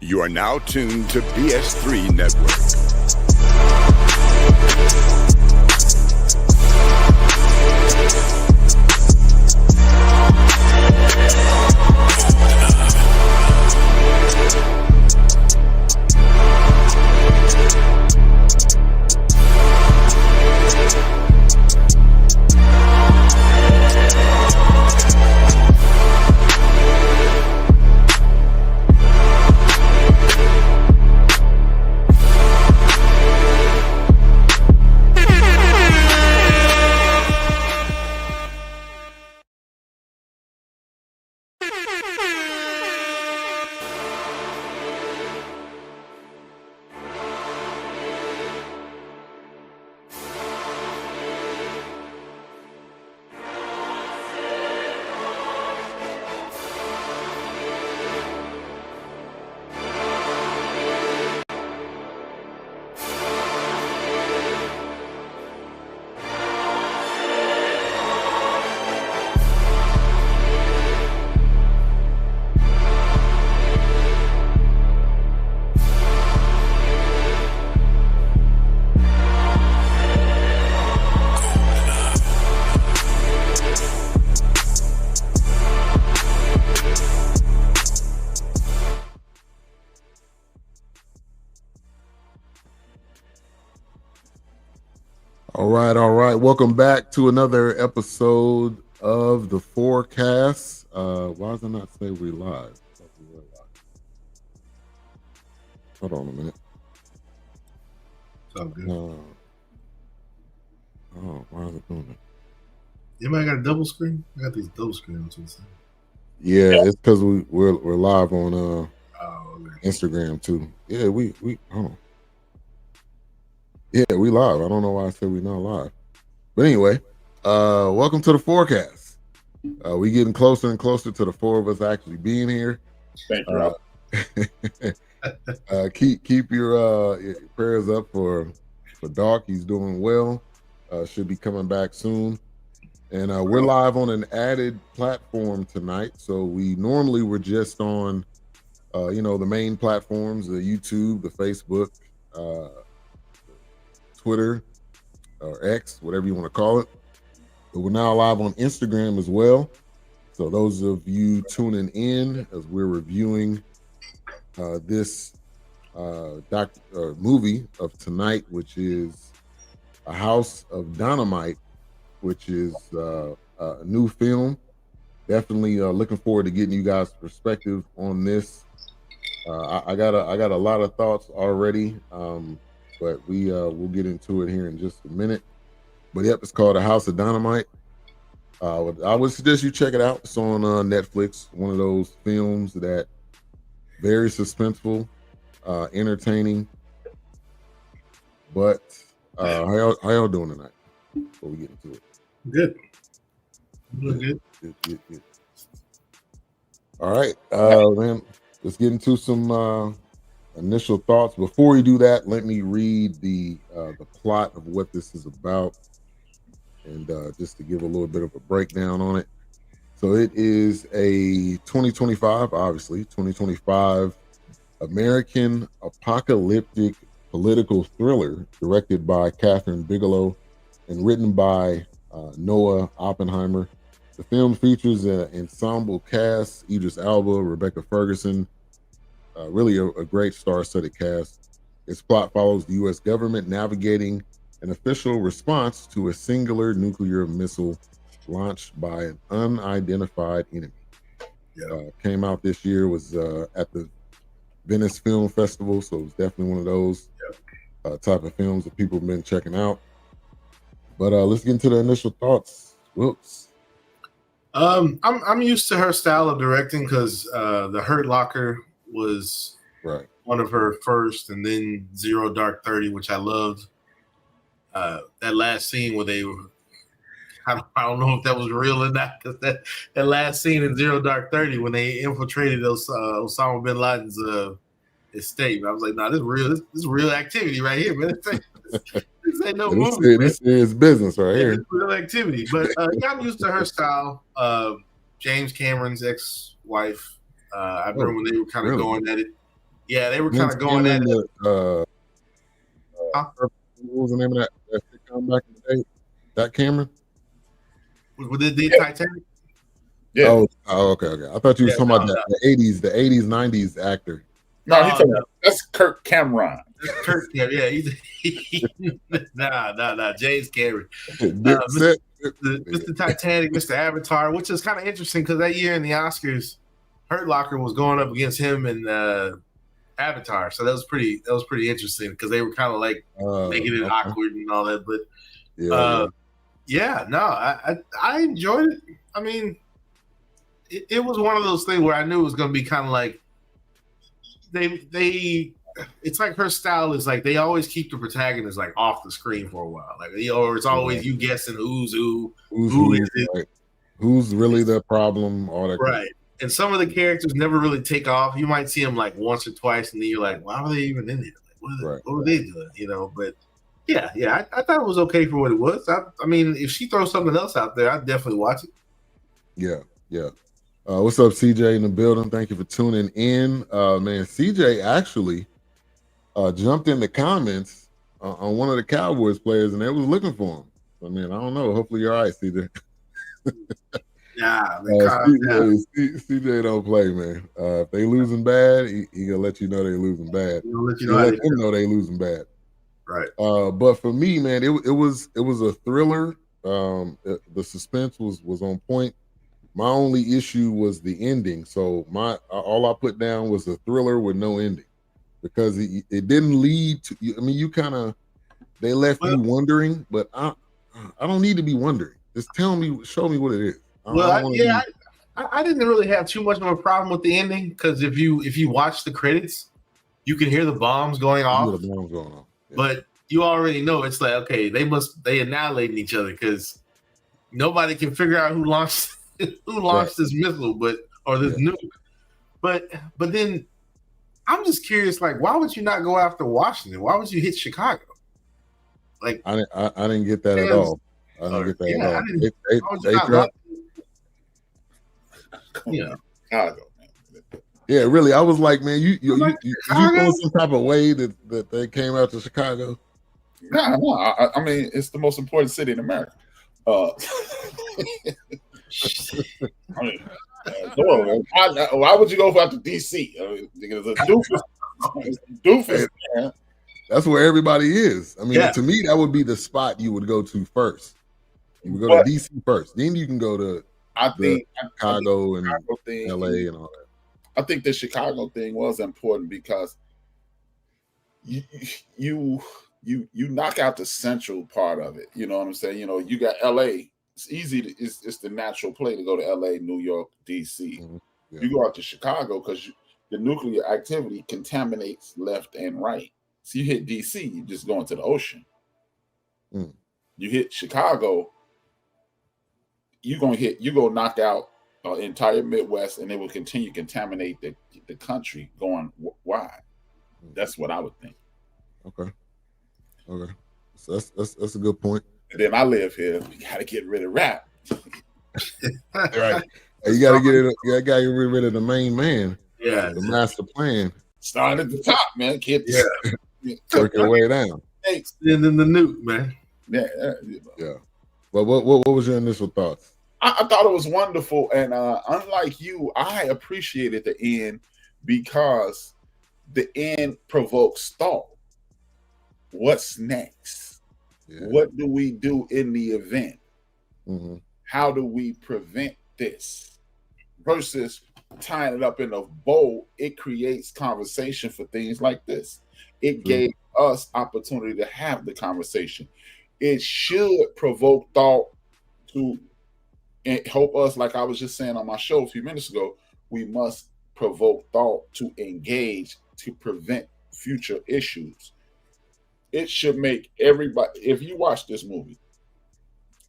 You are now tuned to BS3 Network. All right. Welcome back to another episode of the Fourcast. Why does it not say we live? Hold on a minute. It's all good. Why is it doing that? Anybody got a double screen? I got these double screens. Yeah, it's because we're live on okay. Instagram too. Yeah, we hold on. Yeah, we live. I don't know why I said we're not live. But anyway, welcome to the Fourcast. We getting closer and closer to the four of us actually being here. Thank you. Keep your prayers up for Doc. He's doing well. Should be coming back soon. And we're live on an added platform tonight. So we normally were just on, the main platforms, the YouTube, the Facebook, Twitter, or X, whatever you want to call it. But we're now live on Instagram as well. So those of you tuning in as we're reviewing this movie of tonight, which is A House of Dynamite, which is a new film. Definitely looking forward to getting you guys' perspective on this. I got a lot of thoughts already, but we'll get into it here in just a minute. But yep, it's called A House of Dynamite. I would suggest you check it out. It's on Netflix. One of those films that very suspenseful, entertaining. But how y'all doing tonight? Before we get into it. Good. Good. All right, then let's get into some initial thoughts. Before we do that, let me read the plot of what this is about, and just to give a little bit of a breakdown on it. So it is a 2025 American apocalyptic political thriller directed by Kathryn Bigelow and written by Noah Oppenheim. The film features an ensemble cast: Idris Elba, Rebecca Ferguson. Really a great star-studded cast. Its plot follows the U.S. government navigating an official response to a singular nuclear missile launched by an unidentified enemy. Came out this year, was at the Venice Film Festival, so it's definitely one of those type of films that people have been checking out. But let's get into the initial thoughts. Whoops. I'm used to her style of directing because The Hurt Locker was one of her first, and then Zero Dark 30, which I loved. That last scene where they were, I don't know if that was real or not, because that last scene in Zero Dark 30 when they infiltrated Osama bin Laden's estate, I was like, nah, this is real activity right here, man. This ain't no movie. This is business right here. It's real activity. But I'm used to her style. James Cameron's ex-wife. I remember when they were kind of going at it. Yeah, they were kind of going at it. What was the name of that sitcom back in the day? That Cameron? Was it the Titanic? Yeah. Oh, okay. I thought you were talking about the 80s, 90s actor. No, he's talking about that's Kirk Cameron. That's Kirk Cameron. Yeah, he's nah. James Cameron. Mr. Titanic, Mr. Avatar, which is kind of interesting because that year in the Oscars, Hurt Locker was going up against him and Avatar, so that was pretty interesting because they were kind of like making it awkward and all that. But I enjoyed it. I mean, it was one of those things where I knew it was going to be kind of like they. It's like her style is like they always keep the protagonist like off the screen for a while, like or it's always you guessing who's who is it, right. Who's really the problem, all that right. And some of the characters never really take off. You might see them like once or twice, and then you're like, why are they even in here? Like, what are they doing? You know, but yeah, I thought it was okay for what it was. I mean, if she throws something else out there, I'd definitely watch it. Yeah. What's up, CJ in the building? Thank you for tuning in. Man, CJ actually jumped in the comments on one of the Cowboys players, and they was looking for him. I mean, I don't know. Hopefully you're all right, CJ. CJ don't play, man. If they losing bad, he gonna let you know they losing bad. He'll let them know they losing bad. Right. But for me, man, it was a thriller. The suspense was on point. My only issue was the ending. So all I put down was a thriller with no ending because it didn't lead to. I mean, they left you wondering, but I don't need to be wondering. Just show me what it is. I didn't really have too much of a problem with the ending because if you watch the credits, you can hear the bombs going off. Yeah. But you already know it's like, okay, they annihilating each other because nobody can figure out who launched this missile, or this nuke. But then I'm just curious, like, why would you not go after Washington? Why would you hit Chicago? Like, I didn't get that at all. I didn't get that at all. Chicago, man. Yeah, really. I was like, man, you feel some type of way that they came out to Chicago? No. I mean, it's the most important city in America. I mean, why would you go after DC? I mean, it's a doofus, man. That's where everybody is. I mean, to me, that would be the spot you would go to first. You would go to DC first, then you can go to Chicago and LA and all that. I think the Chicago thing was important because you knock out the central part of it. You know what I'm saying? You know, you got LA. It's easy. It's the natural play to go to LA, New York, DC. Mm-hmm. Yeah. You go out to Chicago because the nuclear activity contaminates left and right. So you hit DC, you just go into the ocean. Mm. You hit Chicago, you're gonna knock out the entire Midwest, and it will continue to contaminate the country going wide. That's what I would think. Okay. So that's a good point. And then I live here. We gotta get rid of rap. Right. You gotta get rid of the main man. Yeah. The master plan. Start at the top, man. Work your way down. Thanks. And then the nuke, man. Yeah. But what was your initial thoughts? I thought it was wonderful, and unlike you, I appreciated the end because the end provokes thought. What's next? Yeah. What do we do in the event? Mm-hmm. How do we prevent this? Versus tying it up in a bow, it creates conversation for things like this. It gave us opportunity to have the conversation. It should provoke thought to help us, like I was just saying on my show a few minutes ago, we must provoke thought to engage to prevent future issues. It should make everybody, if you watch this movie,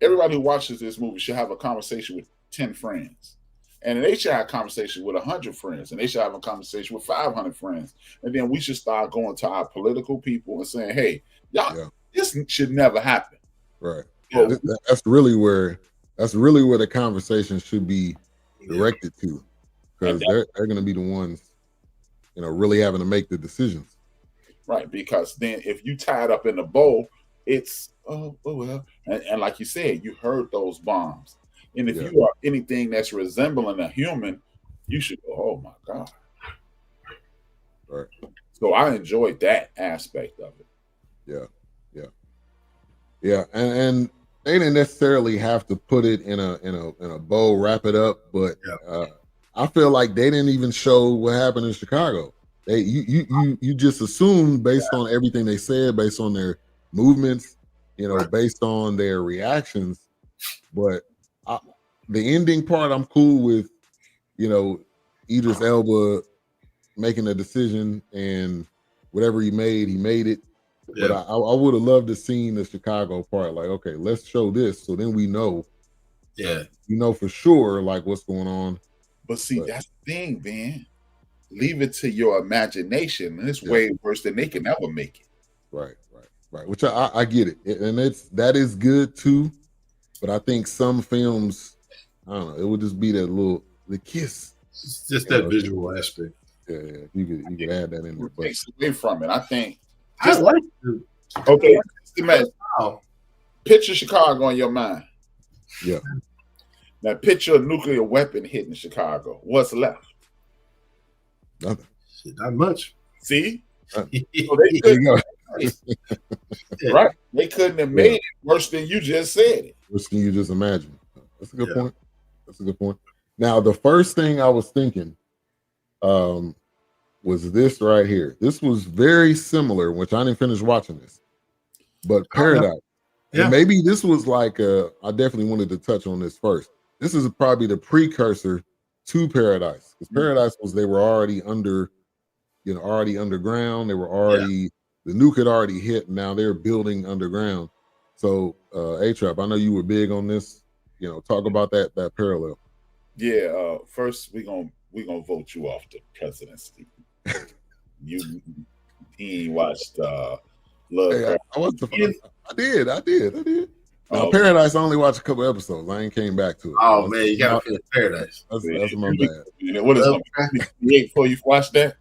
everybody who watches this movie should have a conversation with 10 friends. And they should have a conversation with 100 friends. And they should have a conversation with 500 friends. And then we should start going to our political people and saying, hey, y'all, this should never happen. Right. Yeah. That's really where the conversation should be directed to. Because they're going to be the ones really having to make the decisions. Right, because then if you tie it up in a bow, it's oh well, and like you said, you heard those bombs, and if you are anything that's resembling a human, you should go, oh my god. Right. So I enjoyed that aspect of it. Yeah, and they didn't necessarily have to put it in a bow, wrap it up, but I feel like they didn't even show what happened in Chicago. You just assumed based on everything they said, based on their movements, based on their reactions. But the ending part, I'm cool with. Idris Elba making a decision, and whatever he made it. Yeah. But I would have loved to seen the Chicago part. Like, okay, let's show this, so then we know. Yeah, for sure, like what's going on. But see, that's the thing, man. Leave it to your imagination, and it's way worse than they can ever make it. Right. Which I get it, and that is good too. But I think some films, I don't know, it would just be the kiss. It's just that visual aspect. Yeah, you could add that in there. But takes away from it. I think. I like it. Okay, imagine. Picture Chicago in your mind. Yeah. Now picture a nuclear weapon hitting Chicago. What's left? Nothing. Not much. See? So they couldn't, right? They couldn't have made it worse than you just said it. Worse than you just imagined. That's a good point. That's a good point. Now, the first thing I was thinking was this right here. This was very similar, which I didn't finish watching this, but Paradise. Yeah. And maybe this was like I definitely wanted to touch on this first. This is probably the precursor to Paradise, because Paradise was they were already already underground. They were already the nuke had already hit. And now they're building underground. So A-Trap, I know you were big on this. Talk about that parallel. Yeah. First, we gonna vote you off the presidency. He ain't watched Love. Hey, I did. Now, Paradise, I only watched a couple episodes. I ain't came back to it. Oh man, you gotta finish Paradise. That's my bad. What is it? Before you watch that?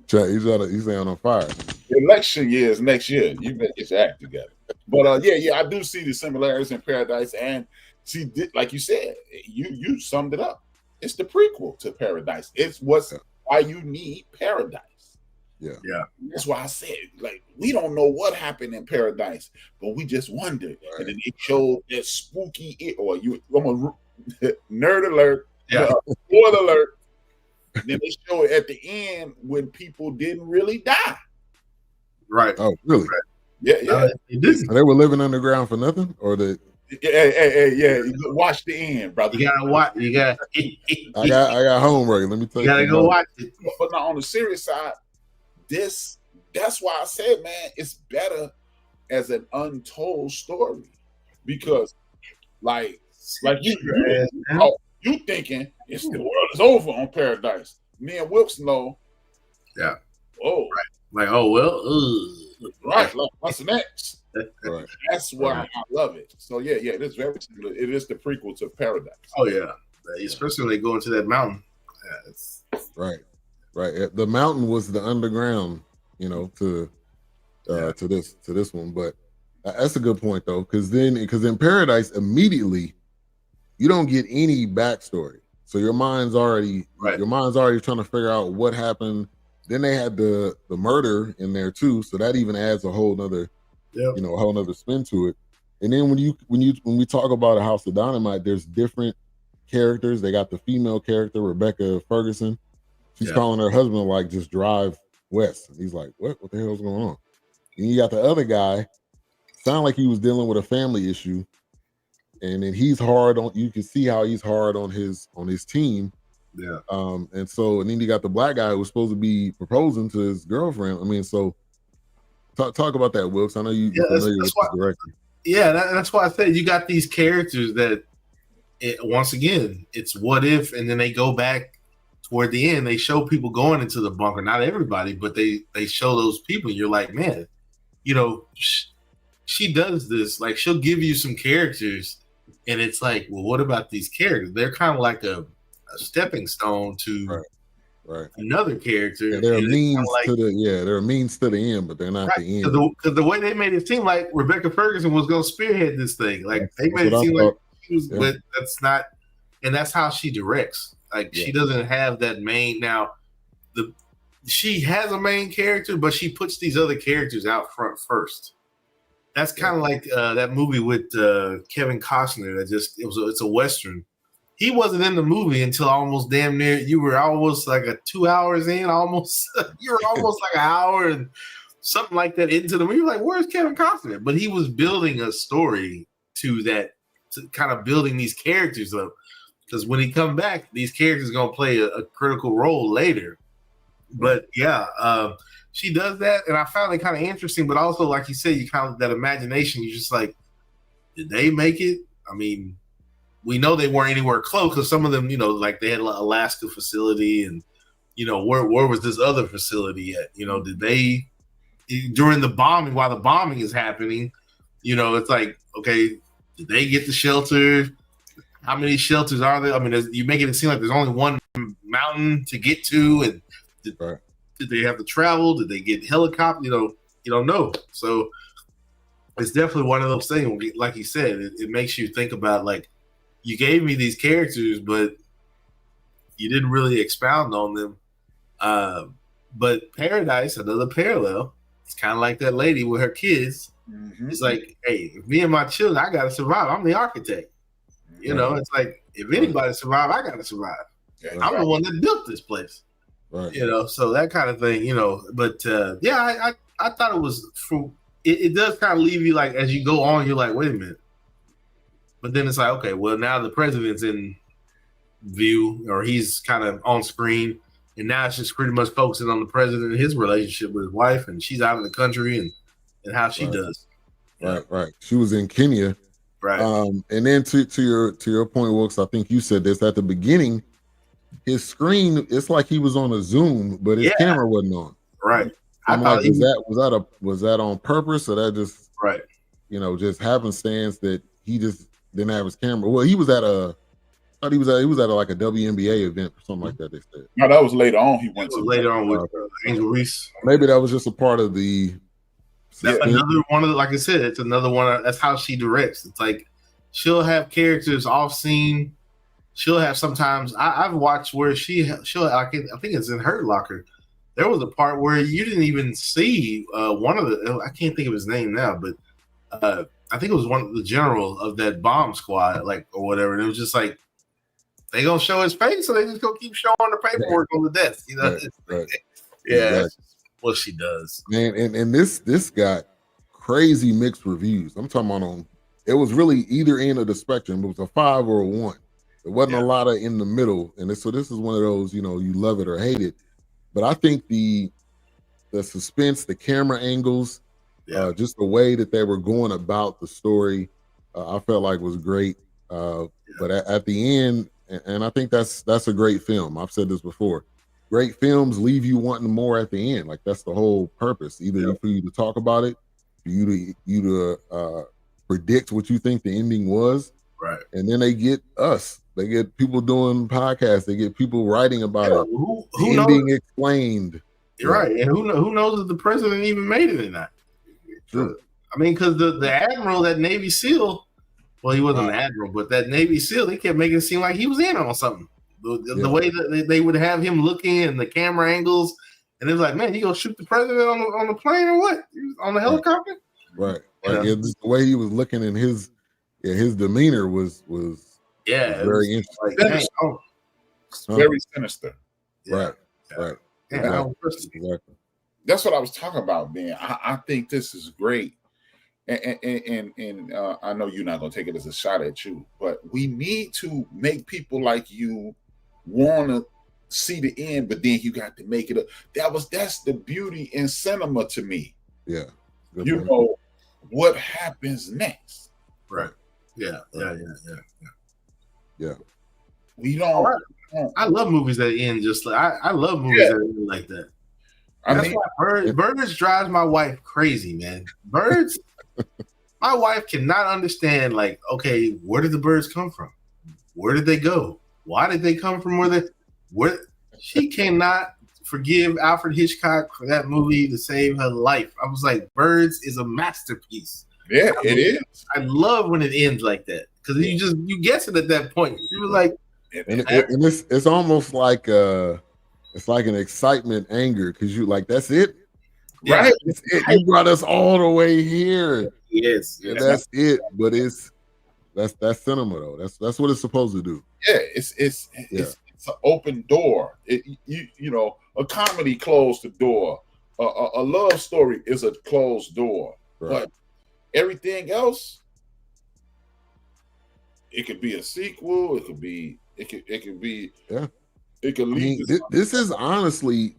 He's on fire. Election year is next year. You better get your act together. But I do see the similarities in Paradise, and see, like you said, you summed it up. It's the prequel to Paradise. It's why you need Paradise. Yeah. That's why I said, like, we don't know what happened in Paradise, but we just wondered. Right. And then they showed that spooky nerd alert, spoiler alert. Then they show it at the end when people didn't really die. Right. Oh, really? Right. Yeah. They were living underground for nothing, or the. Yeah. Watch the end, brother. You gotta watch. I got homework. Let me tell you. You gotta go watch it. But now on the serious side, that's why I said, man, it's better as an untold story, because like you thinking the world is over on Paradise. Me and Wilkes know. Yeah. Oh, right. Like, oh well. Right. Like, what's next? Right. That's why I love it. So yeah, it is very similar. It is the prequel to Paradise. Oh yeah, especially when they go into that mountain. Right. The mountain was the underground, to this one. But that's a good point though, because in Paradise immediately you don't get any backstory, so your mind's already trying to figure out what happened. Then they had the murder in there too, so that even adds a whole nother, a whole nother spin to it. And then when we talk about A House of Dynamite, there's different characters. They got the female character Rebecca Ferguson. She's calling her husband like, just drive west. And he's like, what the hell's going on? And you got the other guy, sound like he was dealing with a family issue. And then you can see how he's hard on his team. Yeah. And then you got the black guy who was supposed to be proposing to his girlfriend. I mean, so talk about that, Wilkes. I know you're familiar with this director. Yeah, that's why I said you got these characters that, once again, it's what if, and then they go back toward the end. They show people going into the bunker. Not everybody, but they show those people. You're like, man, she does this. Like, she'll give you some characters, and it's like, well, what about these characters? They're kind of like a stepping stone to another character. Yeah, there are means to the end, but they're not the end. Because the way they made it seem like Rebecca Ferguson was going to spearhead this thing, like they made it seem like she was, but that's not, and that's how she directs. Like she doesn't have that main now. She has a main character, but she puts these other characters out front first. That's kind of like that movie with Kevin Costner. It's a Western. He wasn't in the movie until almost damn near. You were almost like 2 hours in. Almost you were almost like an hour and something like that into the movie. You're like, where's Kevin Costner? But he was building a story to that, to kind of building these characters up. Because when he come back, these characters are gonna play a critical role later. But she does that, and I found it kind of interesting. But also, like you said, you kind of that imagination. You're just like, did they make it? I mean, we know they weren't anywhere close because some of them, like they had an Alaska facility, and where was this other facility at? Did they during the bombing? While the bombing is happening, it's like, okay, did they get the shelter? How many shelters are there? I mean, you make it seem like there's only one mountain to get to, and did they have to travel? Did they get helicopter? You don't know. So it's definitely one of those things. Like you said, it makes you think about, like, you gave me these characters, but you didn't really expound on them. But Paradise, another parallel. It's kind of like that lady with her kids. Mm-hmm. It's like, hey, if me and my children, I got to survive. I'm the architect. It's like, if anybody survive, I got to survive. Yeah, I'm the one that built this place. Right. So that kind of thing, But I thought it was from. It does kind of leave you like, as you go on, you're like, wait a minute. But then it's like, okay, well, now the president's in view, or he's kind of on screen, and now it's just pretty much focusing on the president and his relationship with his wife, and she's out of the country and how she does. Right. She was in Kenya. Right. And then to your point, Wilkes, I think you said this at the beginning. His screen, it's like he was on a Zoom, but his camera wasn't on. Right. I'm like, was that on purpose, or that just just happenstance that he just didn't have his camera? Well, he was at like a WNBA event or something like that. They said. No, that was later on. He went later on with Angel Reese. Maybe that was just a part of the. That's another one of the, like I said, it's another one. That's how she directs. It's like she'll have characters off scene. She'll have sometimes. I've watched where she'll. I think it's in Hurt Locker. There was a part where you didn't even see one of the. I can't think of his name now, but I think it was one of the general of that bomb squad, like, or whatever. And it was just like they gonna show his face, so they just gonna keep showing the paperwork on the desk. Right. Yeah. Exactly. What she does, man, and this got crazy mixed reviews. I'm talking about it was really either end of the spectrum. It was a 5 or a 1. There wasn't a lot of in the middle, and so this is one of those, you love it or hate it. But I think the suspense, the camera angles, just the way that they were going about the story, I felt like was great. But at the end, and I think that's a great film. I've said this before. Great films leave you wanting more at the end. Like, that's the whole purpose. Either for you to talk about it, for you to predict what you think the ending was. Right. And then they get us. They get people doing podcasts. They get people writing about it. Who ending knows? Explained. Right. And who knows if the president even made it or not? True. I mean, because the admiral, that Navy SEAL, well, he wasn't an admiral, but that Navy SEAL, they kept making it seem like he was in on something. The way that they would have him looking and the camera angles, and it was like, man, you gonna shoot the president on the plane or what? On the helicopter? Right. The way he was looking, and his demeanor was very interesting. Like, very sinister. Right. Exactly. That's what I was talking about, man. I think this is great. And I know you're not gonna take it as a shot at you, but we need to make people like you want to see the end, but then you got to make it up. That's the beauty in cinema to me. Yeah. You know what happens next. Right. Yeah. We don't. I love movies that end just like I love movies that end like that. That's why birds drives my wife crazy, man. Birds. My wife cannot understand, like, okay, where did the birds come from? Where did they go? Why did they come from where? She cannot forgive Alfred Hitchcock for that movie to save her life. I was like, Birds is a masterpiece. Yeah, it is. I love when it ends like that because you guess it at that point. You were like, and it's almost like it's like an excitement, anger, because you like that's it, right? It's it. You brought us all the way here. Yes, that's it. But that's cinema though. That's what it's supposed to do. Yeah, it's an open door. You know, a comedy closed the door. A love story is a closed door. Right. But everything else, it could be a sequel. It could be. Yeah. It could lead. This is honestly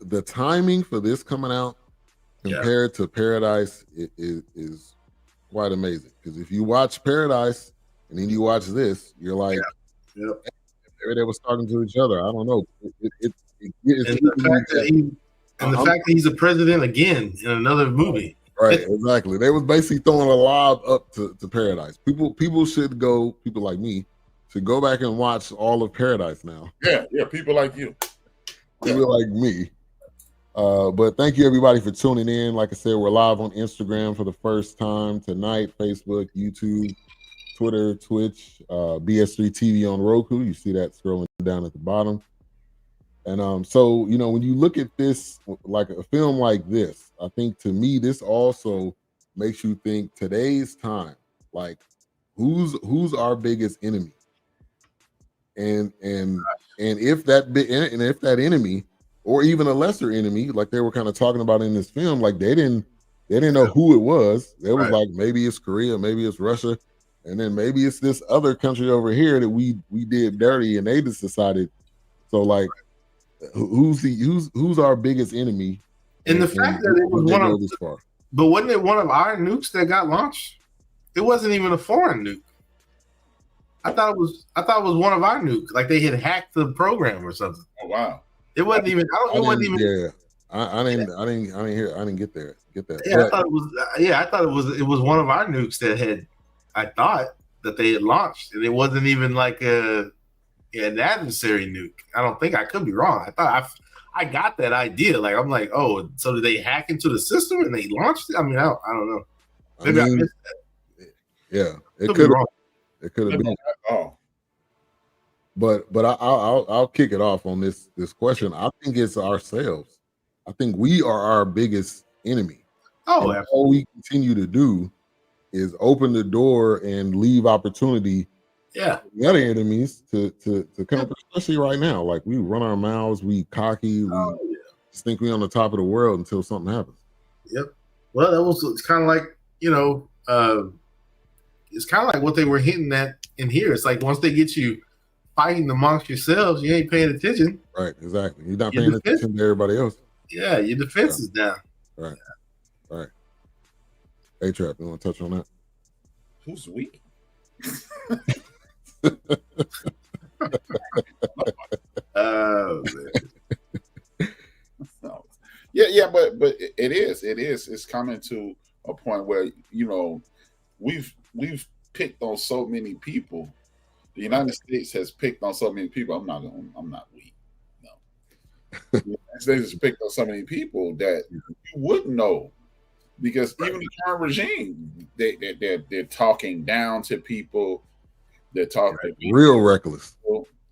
the timing for this coming out compared to Paradise is quite amazing. Because if you watch Paradise and then you watch this, you're like, they were talking to each other. I don't know. The fact that he's a president again in another movie. Right, exactly. They was basically throwing a lob up to Paradise. People should go. People like me should go back and watch all of Paradise now. Yeah. People like you. People like me. But thank you everybody for tuning in. Like I said, we're live on Instagram for the first time tonight. Facebook, YouTube, Twitter, Twitch, BS3 TV on Roku. You see that scrolling down at the bottom. And so, you know, when you look at this, like a film like this, I think to me, this also makes you think today's time, like who's our biggest enemy? And if that enemy, or even a lesser enemy, like they were kind of talking about in this film, like they didn't know who it was. They was like, maybe it's Korea, maybe it's Russia, and then maybe it's this other country over here that we did dirty, and they just decided. So like, who's our biggest enemy? And the fact that it was one of this far. But wasn't it one of our nukes that got launched? It wasn't even a foreign nuke. I thought it was one of our nukes. Like they had hacked the program or something. Oh wow! It wasn't even. I didn't get that. Yeah, but, I thought it was one of our nukes that had. I thought that they had launched, and it wasn't even like an adversary nuke. I don't think. I could be wrong. I thought I got that idea. Like I'm like, oh, so did they hack into the system and they launched it? I mean, I don't know. Maybe I missed that. Yeah, it could have. It could have been. Oh, but I'll kick it off on this question. I think it's ourselves. I think we are our biggest enemy. Oh, and all we continue to do is open the door and leave opportunity. Yeah, the other enemies to come up, especially right now. Like we run our mouths, we cocky, we just think we're on the top of the world until something happens. Yep. Well, it's kind of like, you know, it's kind of like what they were hinting at in here. It's like once they get you fighting amongst yourselves, you ain't paying attention. Right, exactly. You're not paying attention to everybody else. Yeah, your defense is down. Right. Right. A-Trap, you want to touch on that? Who's weak? Oh, man. Yeah, but it is. It's coming to a point where, you know, we've picked on so many people. The United States has picked on so many people. I'm not weak. No. The United States has picked on so many people that you wouldn't know, because even the current regime, they're talking down to people. They're talking real reckless,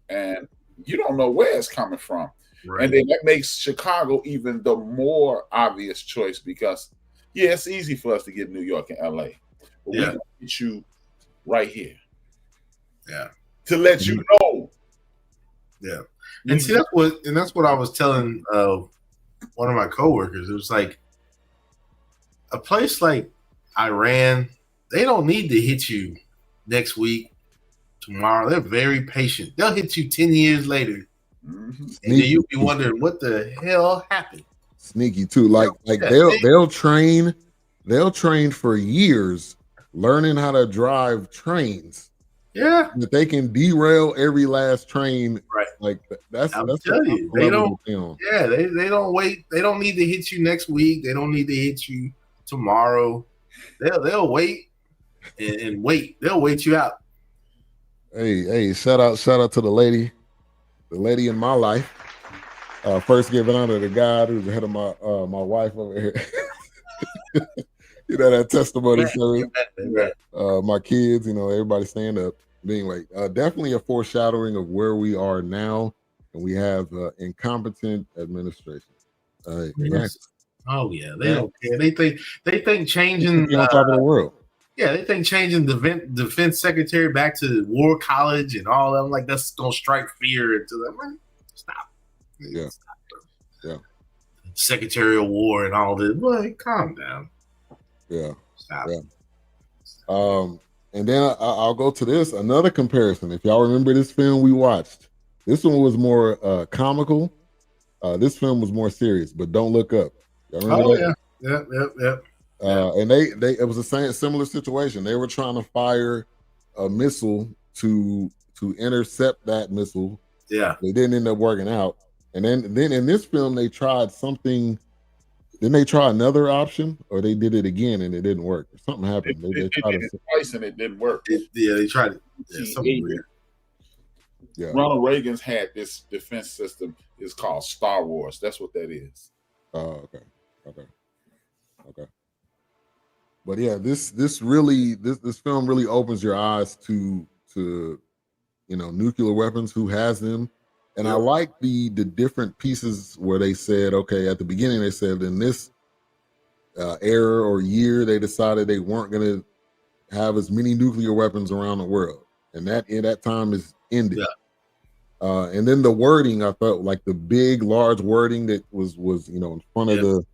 and you don't know where it's coming from. Right. And then that makes Chicago even the more obvious choice, because it's easy for us to get New York and LA, but we're gonna get you right here. Yeah. To let you know. Yeah. And see, that's what I was telling one of my coworkers. It was like a place like Iran, they don't need to hit you next week, tomorrow. They're very patient. They'll hit you 10 years later. Mm-hmm. And then you'll be wondering what the hell happened. Sneaky too. Like they'll train for years learning how to drive trains. Yeah, that they can derail every last train. Right. Like that's tell you, they don't. Yeah, they don't wait. They don't need to hit you next week. They don't need to hit you tomorrow. They'll wait and wait. They'll wait you out. Hey, shout out to the lady in my life. First giving honor to God who's ahead of my wife over here. You know, that testimony service. My kids, you know, everybody stand up. But anyway, definitely a foreshadowing of where we are now, and we have incompetent administration. Next. Oh yeah, they don't care. They think changing on top of the world. Yeah, they think changing the defense secretary back to War College and all of them, like that's gonna strike fear into them. Man, stop. Yeah. Stop. Yeah. Secretary of War and all this. Boy, calm down. Yeah. Stop. Yeah. And then I'll go to this another comparison. If y'all remember this film we watched, this one was more comical. This film was more serious. But Don't Look Up. Y'all remember that? Yeah. And they it was a similar situation. They were trying to fire a missile to intercept that missile. Yeah, they didn't end up working out. And then in this film they tried something. Didn't they try another option, or they did it again and it didn't work? Something happened. They tried it twice and it didn't work. They tried it. Yeah, something weird. Yeah. Ronald Reagan's had this defense system. It's called Star Wars. That's what that is. Oh, okay. But yeah, this film really opens your eyes to you know, nuclear weapons, who has them. And I like the different pieces where they said, okay, at the beginning they said in this era or year they decided they weren't going to have as many nuclear weapons around the world, and that time is ended. Yeah. And then the wording, I felt like the big, large wording that was you know in front of the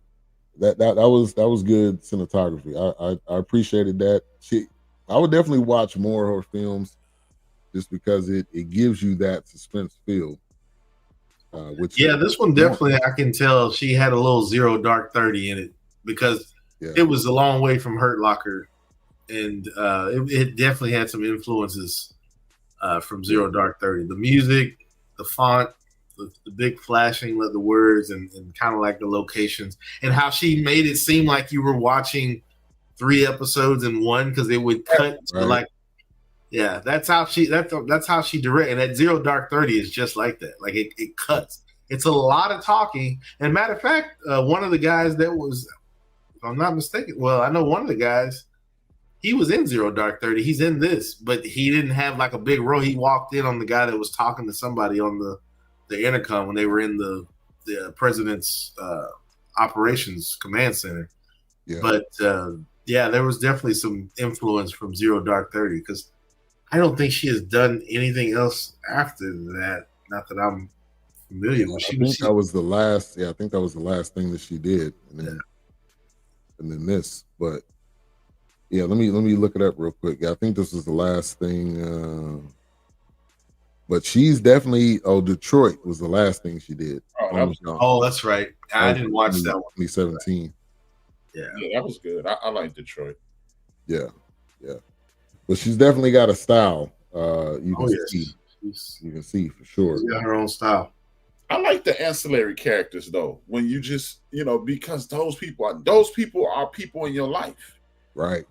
that was good cinematography. I appreciated that. I would definitely watch more horror films just because it gives you that suspense feel. This one definitely, I can tell she had a little Zero Dark 30 in it because it was a long way from Hurt Locker, and it definitely had some influences from Zero Dark 30. The music, the font, the big flashing of the words, and kind of like the locations, and how she made it seem like you were watching 3 episodes in one because they would cut like. Yeah, that's how she directed. And that Zero Dark 30 is just like that. Like it cuts. It's a lot of talking. And matter of fact, one of the guys that was, if I'm not mistaken, well, I know one of the guys, he was in Zero Dark 30. He's in this, but he didn't have like a big role. He walked in on the guy that was talking to somebody on the intercom when they were in the president's operations command center. Yeah. But there was definitely some influence from Zero Dark 30 because I don't think she has done anything else after that. Not that I'm familiar with. I think that was the last. Yeah, I think that was the last thing that she did, and then this. But yeah, let me look it up real quick. Yeah, I think this was the last thing. But she's definitely. Detroit was the last thing she did. That's right. I didn't watch that one. 2017. Yeah, that was good. I like Detroit. Yeah. But she's definitely got a style. You can see for sure. She's got her own style. I like the ancillary characters though. When you just, because those people are people in your life. Right.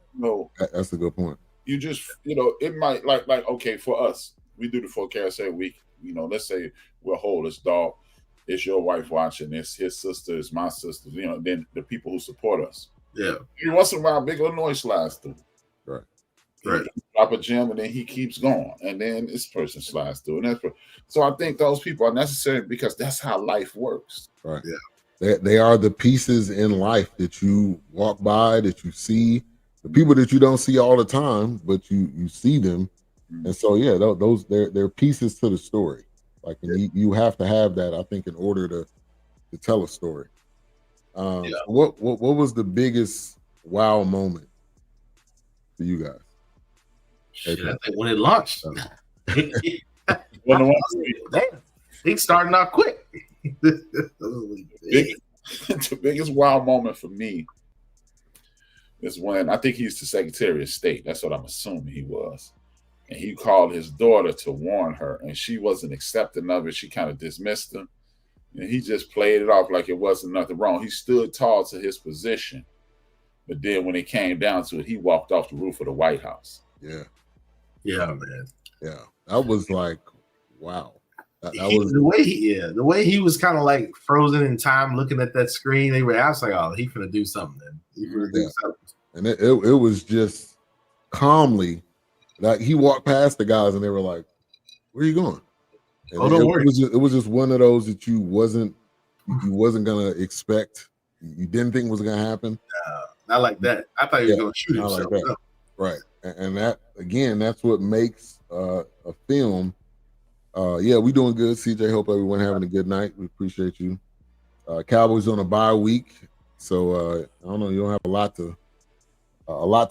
That's a good point. You just, it might like okay, for us, we do the Fourcast every week. Let's say we'll hold this dog. It's your wife watching this. His sister is my sister. Then the people who support us. Yeah. Once in a while, Big Illinois slides through. Right. Right. Drop a gem and then he keeps going, and then this person slides through, and so I think those people are necessary because that's how life works. Right. Yeah. They are the pieces in life that you walk by, that you see, the people that you don't see all the time, but you see them, and so those they're pieces to the story. Like, and you have to have that, I think, in order to tell a story. What was the biggest wow moment for you guys? I think when it launched, damn, he's starting out quick. The biggest wow moment for me is when I think he's the Secretary of State. That's what I'm assuming he was. And he called his daughter to warn her, and she wasn't accepting of it. She kind of dismissed him, and he just played it off like it wasn't nothing wrong. He stood tall to his position, but then when it came down to it, he walked off the roof of the White House. Yeah, man. Yeah, that was like, wow. The way he was kind of like frozen in time, looking at that screen. I was like, oh, he finna do something. He finna do something. And it was just calmly, like he walked past the guys and they were like, "Where are you going?" And don't worry. It was just one of those that you wasn't gonna expect. You didn't think was gonna happen. Not like that. I thought he was gonna shoot himself. Like that. Right. And that again, that's what makes a film. We doing good, CJ. Hope everyone having a good night. We appreciate you. Cowboys on a bye week, so I don't know. You don't have a lot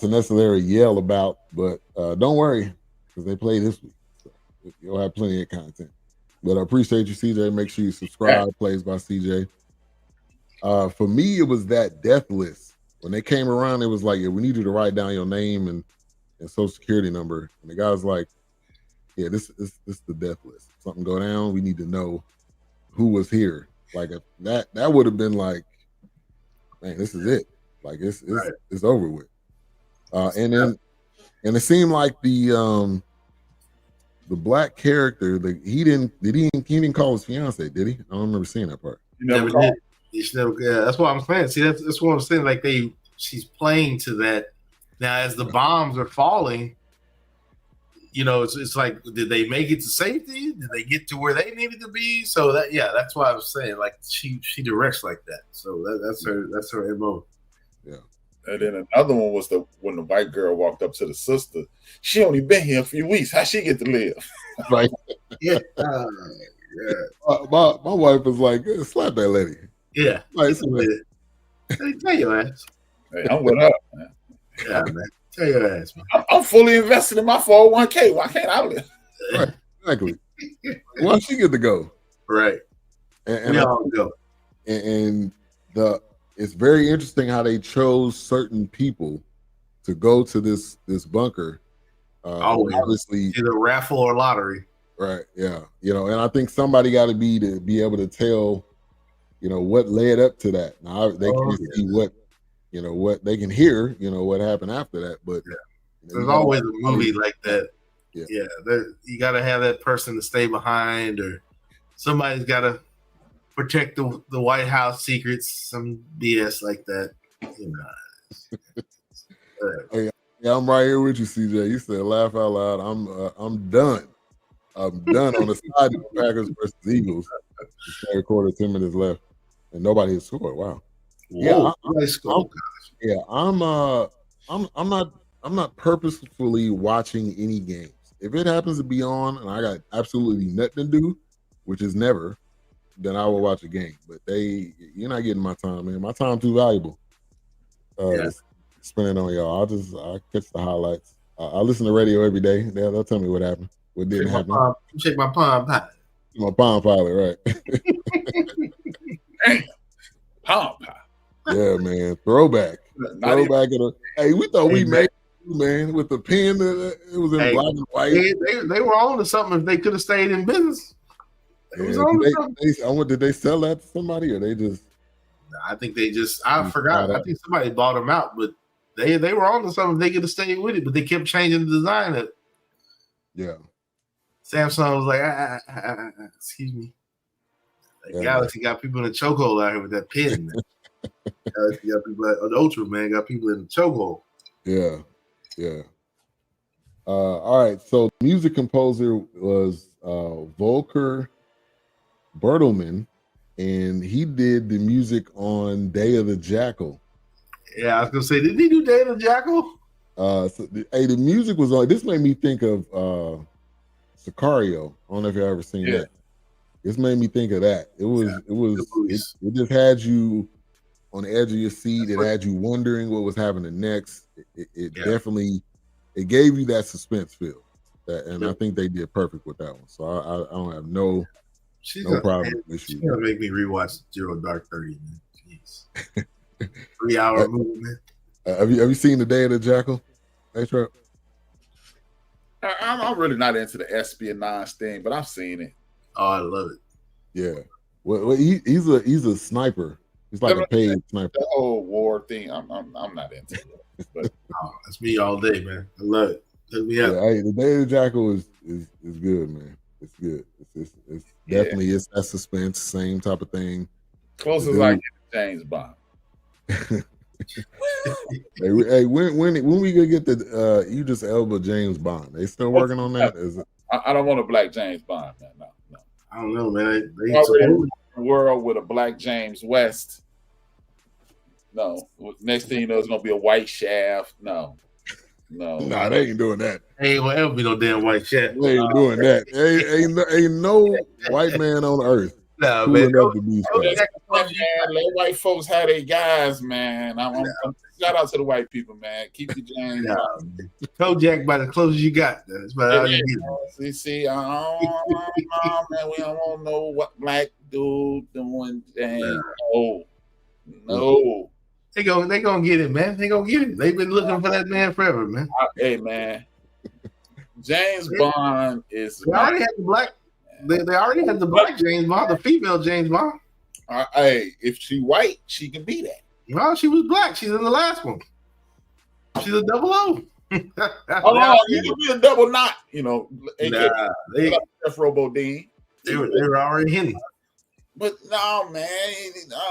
to necessarily yell about, but don't worry because they play this week. So you'll have plenty of content. But I appreciate you, CJ. Make sure you subscribe. Plays by CJ. For me, it was that death list. When they came around, it was like, we need you to write down your name and social security number. And the guy was like, yeah, this is the death list. Something go down, we need to know who was here. Like that would have been like, man, this is it. Like it's over with. And it seemed like the black character, he didn't call his fiance, did he? I don't remember seeing that part. You never did. That's what I'm saying. See, that's what I'm saying. Like she's playing to that. Now, as the bombs are falling, it's like, did they make it to safety? Did they get to where they needed to be? So that's why I was saying, like, she directs like that. So that's her MO. Yeah. And then another one was when the white girl walked up to the sister. She only been here a few weeks. How she get to live? Right. Yeah. My wife was like, slap that lady. Yeah. Like, tell your ass. Hey, I'm with her, man. Yeah, man. Tell your ass, man. I'm fully invested in my 401k. Why can't I live? Right. Exactly. Why she get to go? Right. And we all go. And it's very interesting how they chose certain people to go to this bunker. Obviously, either raffle or lottery. Right. Yeah. And I think somebody got to be able to tell, what led up to that. Now they can see what they can hear, what happened after that. But there's always a movie like that. Yeah. You got to have that person to stay behind, or somebody's got to protect the White House secrets, some BS like that. Hey, I'm right here with you, CJ. You said laugh out loud. I'm done. I'm done on the side of the Packers versus Eagles. The third quarter, 10 minutes left, and nobody has scored. Wow. Whoa, I'm not purposefully watching any games. If it happens to be on and I got absolutely nothing to do, which is never, then I will watch a game. But you're not getting my time, man. My time too valuable. Spend it on y'all. I'll catch the highlights. I listen to radio every day. They'll tell me what happened. What didn't happen. Check my Palm Pilot. My Palm Pilot, right? Damn. Palm Pilot. Yeah, man. Throwback. Hey, we thought we made it, man, with the pen. It was in black and white. They were on to something if they could have stayed in business. Did they sell that to somebody, or they just? I think they just. I forgot. I think somebody bought them out, but they were on to something. They could have stayed with it, but they kept changing the design. Yeah. Samsung was like, excuse me. Galaxy got people in the chokehold out here with that pen. Galaxy got people the Ultra, man, got people in the chokehold. Yeah. All right. So music composer was Volker Bertelmann, and he did the music on Day of the Jackal. Yeah, I was gonna say, did he do Day of the Jackal? The music was on. This made me think of Sicario. I don't know if you've ever seen that. This made me think of that. It just had you on the edge of your seat. It had you wondering what was happening next. It definitely gave you that suspense feel. I think they did perfect with that one. So I don't have no problem with She's gonna make me rewatch Zero Dark 30, man. Jeez. 3 hour movie, man. Have you seen The Day of the Jackal? Hey, Trap. I'm really not into the espionage thing, but I've seen it. Oh, I love it. Yeah. Well, he's a sniper. He's like a paid sniper. The whole war thing, I'm not into it. But that's me all day, man. I love it. Let me out. Hey, The Day of the Jackal is good, man. It's good. Definitely, it's that suspense, same type of thing. Closest I get to James Bond. Hey, when we gonna get the Idris Elba James Bond? They still working on that? Is it? I don't want a black James Bond, man. No. I don't know, man. They already in the world with a black James West. No. Next thing you know, it's gonna be a white Shaft. No. Nah, they ain't doing that. Ain't gonna ever be no damn white Shaft. They ain't doing that. Ain't no white man on earth. Nah, man. Let white folks have their guys, man. Shout out to the white people, man. Keep your James. Kojak about as close as you got. That's about all you get. See, man, we don't want no what black dude doing James. No. They gonna get it, man. They gonna get it. They've been looking for that man forever, man. Hey, man. James Bond is. They already had the black. They already had the black James Bond, the female James Bond. Hey, if she white, she can be that. No, she was black. She's in the last one. She's a 00. You can be a double knot, Jeff Robodine. They were already hinting. But no, man.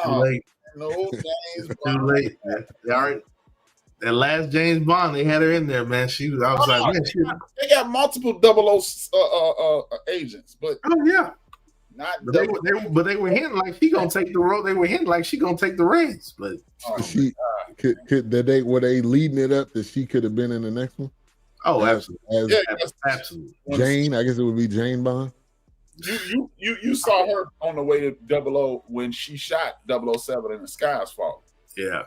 Too late. No, James Too late, man. They already. That last James Bond, they had her in there, man. They got multiple 00 agents, but but they were hinting like she gonna take the road. They were hinting like she gonna take the reins, but were they leading it up that she could have been in the next one? Oh, absolutely, absolutely. Jane, I guess it would be Jane Bond. You saw her on the way to 00 when she shot 007 in The Sky's Fall. Yeah.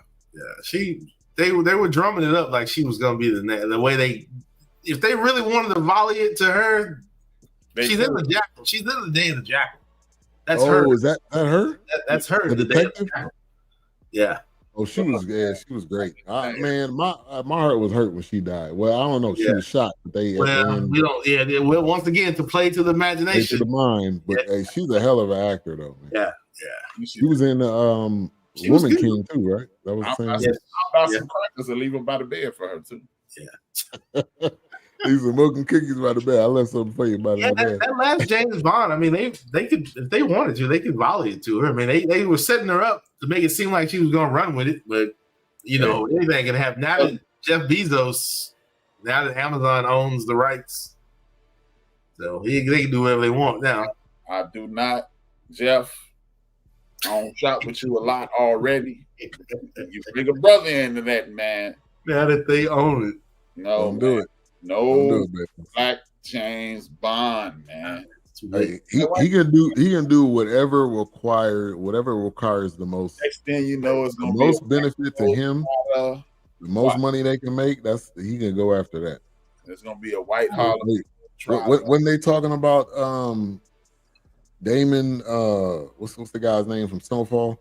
They were drumming it up like she was gonna be the way if they really wanted to volley it to her, she's in the Jackal. She's in the Day of the Jackal. That's her. Oh, is that her? That's her. The Day of the Jackal. Yeah. Oh, she was great. Man, my heart was hurt when she died. Well, I don't know. She was shot, but we don't. Yeah. Well, once again, to play to the imagination, to the mind. But hey, she's a hell of an actor, though. Man. Yeah. She was in the Woman King too, right? That was the same. I bought some crackers and leave them by the bed for her too. Yeah. These are smoking cookies by the bed. I left something for you by the bed. That last James Bond, I mean, they could, if they wanted to, they could volley it to her. I mean, they were setting her up to make it seem like she was going to run with it, but anything can happen. Now that Jeff Bezos, now that Amazon owns the rights, so they can do whatever they want now. I do not, Jeff. I don't shop with you a lot already. You bring a brother into that, man. Now that they own it. No, don't do it. No black James Bond, man. Hey, he can do whatever requires the most. Next thing you know, it's gonna be most benefit to him. The most money they can make, he can go after that. There's gonna be a white collar. When they talking about Damon, what's the guy's name from Snowfall?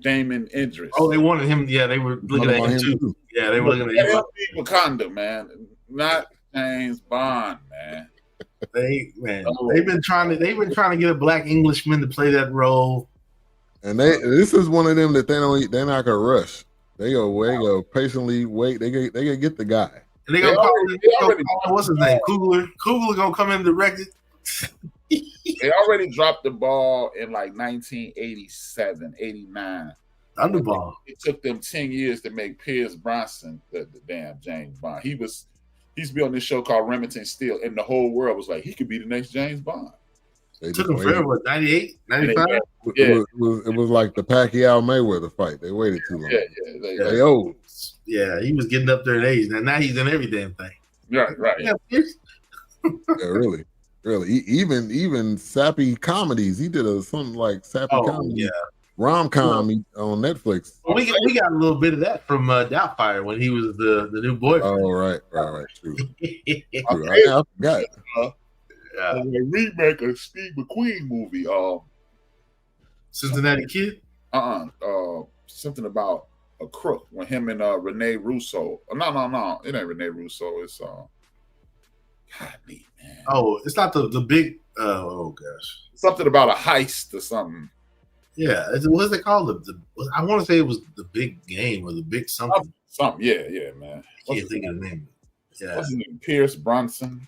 Damon Idris. Oh, they wanted him. Yeah, they were looking at him too. Yeah, they were looking at him. Wakanda, man, not James Bond, man. They've been trying to get a black Englishman to play that role. And this is one of them that they're not gonna rush. They go patiently wait. They gonna get the guy. And they gonna call what's his name? Coogler gonna come in and direct it. They already dropped the ball in like 1987, 89. Thunderball. It took them 10 years to make Pierce Brosnan the damn James Bond. He's been on this show called Remington Steele, and the whole world was like, he could be the next James Bond. It took him forever, what, 98, 95? It was like the Pacquiao Mayweather fight. They waited too long. Yeah. They old. Yeah, he was getting up there in age. Now he's in every damn thing. Right. Yeah, really. Even sappy comedies. He did something like sappy comedy, rom-com on Netflix. Well, we got a little bit of that from Doubtfire when he was the new boyfriend. Oh, right. True. I forgot. A remake of Steve McQueen movie. Cincinnati Kid. Something about a crook when him and Rene Russo. No. It ain't Rene Russo. It's man. Oh, it's not the big. Oh gosh. Something about a heist or something. Yeah, what's it called? I want to say it was the big game or the big something. Something. Yeah, man. I can't think of the name. Yeah. What's his name? Pierce Brosnan.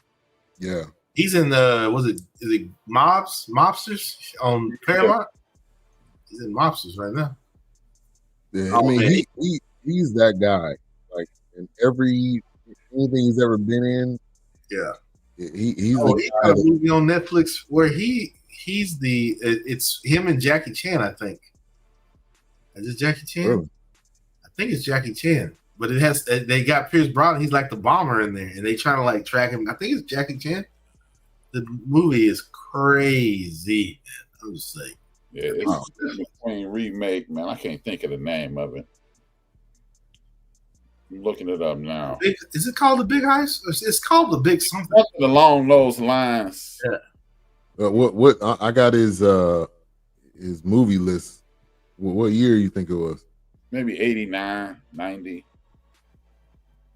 Yeah. He's in is it Mobsters on Paramount? He's in Mobsters right now. Yeah, I mean he's that guy. Like in anything he's ever been in. Yeah. He's he got a movie on Netflix where it's him and Jackie Chan, I think. Is it Jackie Chan? Really? I think it's Jackie Chan. But they got Pierce Brosnan. He's like the bomber in there, and they trying to like track him. I think it's Jackie Chan. The movie is crazy, man. I'm just saying. Yeah, it's a McQueen remake, man. I can't think of the name of it. I'm looking it up now. Is it called The Big Heist? It's called The Big something. Something along those lines. Yeah. What I got his movie list. What year you think it was? Maybe 89, 90.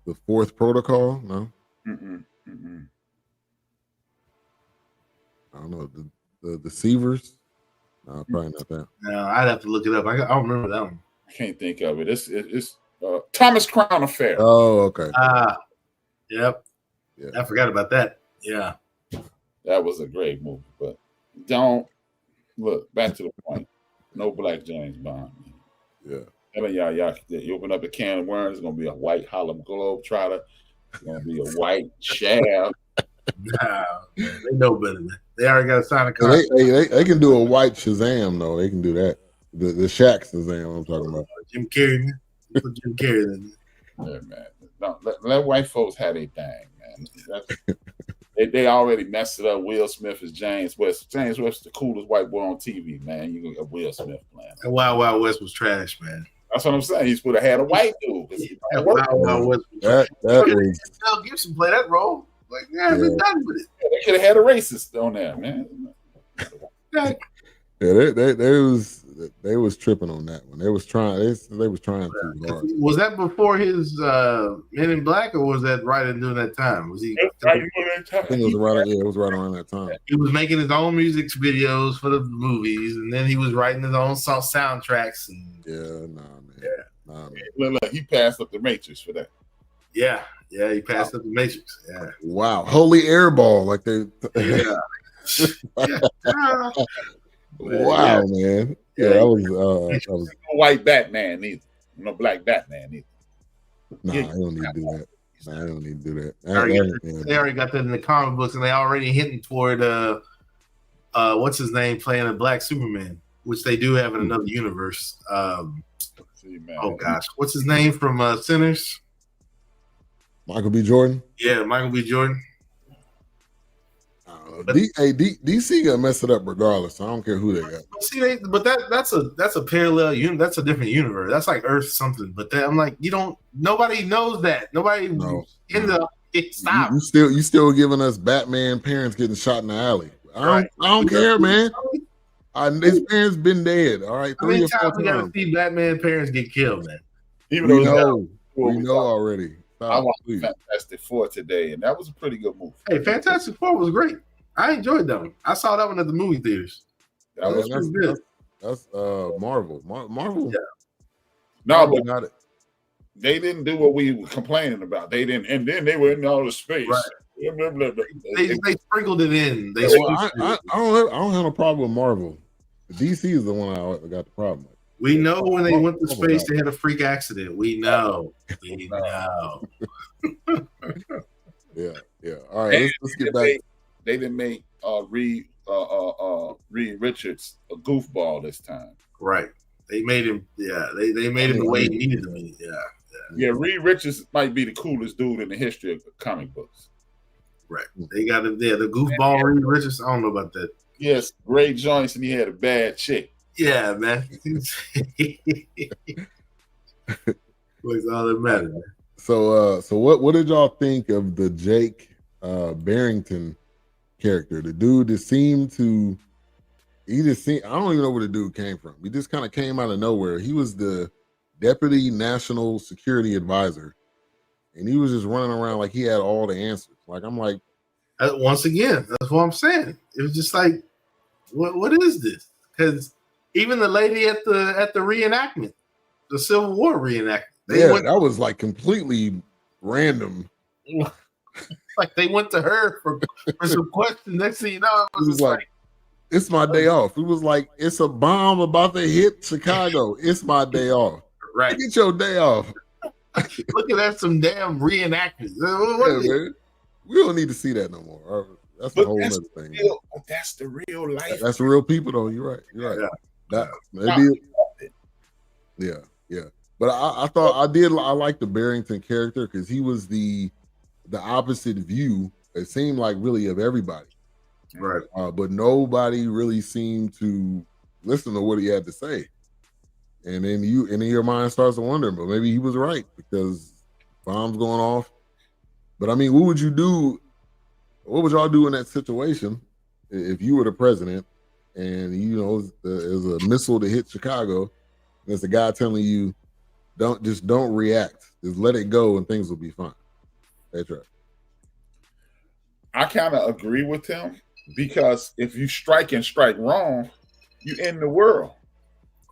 The Fourth Protocol? No. Mm-mm. I don't know. The Deceivers? No, probably not that. No, I'd have to look it up. I don't remember that one. I can't think of it. It's Thomas Crown Affair. Oh, okay. Yep. Yeah. I forgot about that. Yeah. That was a great movie, but don't look back to the point. No black James Bond. Yeah. I mean, you open up a can of worms, it's gonna be a white Harlem Globetrotter. It's gonna be a white shaft. Nah, they know better. They already got to sign a contract. They can do a white Shazam though. They can do that. The Shaq Shazam I'm talking about. Jim Carrey. Put Jim Carrey in there. Yeah, man. Don't let white folks have their thing, man. They already messed it up. Will Smith is James West. James West is the coolest white boy on TV, man. You can get Will Smith playing. And Wild Wild West was trash, man. That's what I'm saying. He would have had a white dude. Wild Wild West was trash. Mel Gibson play that role. Like, they're done with it. Yeah, they could have had a racist on there, man. They was tripping on that one. They was trying too hard. Was that before his Men in Black, or was that right during that time? Was he? I think it was right. Yeah, it was right around that time. He was making his own music videos for the movies, and then he was writing his own soundtracks. And Look, he passed up the Matrix for that. Yeah, he passed up the Matrix. Yeah. Wow, holy airball, like they. Wow, man. Yeah, that was no white Batman either. No black Batman either. Nah, I don't need to do that. I don't need to do that. They already got that in the comic books, and they already hinting toward what's his name playing a black Superman, which they do have in another universe. Oh gosh, what's his name from Sinners? Michael B. Jordan. Yeah, Michael B. Jordan. DC got messed it up regardless. So I don't care who they got. See, that's a parallel unit. That's a different universe. That's like Earth something. But I'm like, nobody knows that. Nobody stop. You still giving us Batman parents getting shot in the alley. I don't care, man. His parents been dead. All right, 3 or 4 times. We gotta see Batman parents get killed, man. We know already. I watched Fantastic Four today, and that was a pretty good movie. Hey, Fantastic Four was great. I enjoyed that one. I saw that one at the movie theaters. That was pretty good. That's Marvel. Marvel. Yeah. No, but not it. They didn't do what we were complaining about. They didn't, and then they were in outer space. Right. They sprinkled it in. I don't have a problem with Marvel. DC is the one I got the problem with. We know when they went to space, they had a freak accident. We know. Yeah. All right, let's get back. They didn't make Reed Richards a goofball this time. Right. They made him. Yeah. They made him the way he needed to be. Yeah. Reed Richards might be the coolest dude in the history of comic books. Right. They got him there. The goofball Reed Richards. I don't know about that. Yes, great joints, and he had a bad chick. Yeah, man. What's all that matters, man. So what did y'all think of the Jake Barrington character? The dude that seemed to, I don't even know where the dude came from. He just kind of came out of nowhere. He was the deputy national security advisor, and he was just running around like he had all the answers. Like, I'm like, once again, that's what I'm saying. It was just like, what is this? Because even the lady at the reenactment, the Civil War reenactment, that was like completely random. Like they went to her for some questions. Next thing you know, it was just like, it's my day off. It was like, it's a bomb about to hit Chicago. It's my day off. Right. Get your day off. Looking at some damn reenactors. Man. We don't need to see that no more. That's a whole other thing. That's the real life. That's the real people, though. You're right. You're right. Yeah. Yeah. But I like the Barrington character because he was the opposite view. It seemed like really of everybody. Right. But nobody really seemed to listen to what he had to say. And then your mind starts to wonder, but maybe he was right because bombs going off. But I mean, what would you do? What would y'all do in that situation if you were the president and there's a missile to hit Chicago and there's a guy telling you, don't react, just let it go and things will be fine. That's right. I kind of agree with him because if you strike wrong, you end the world.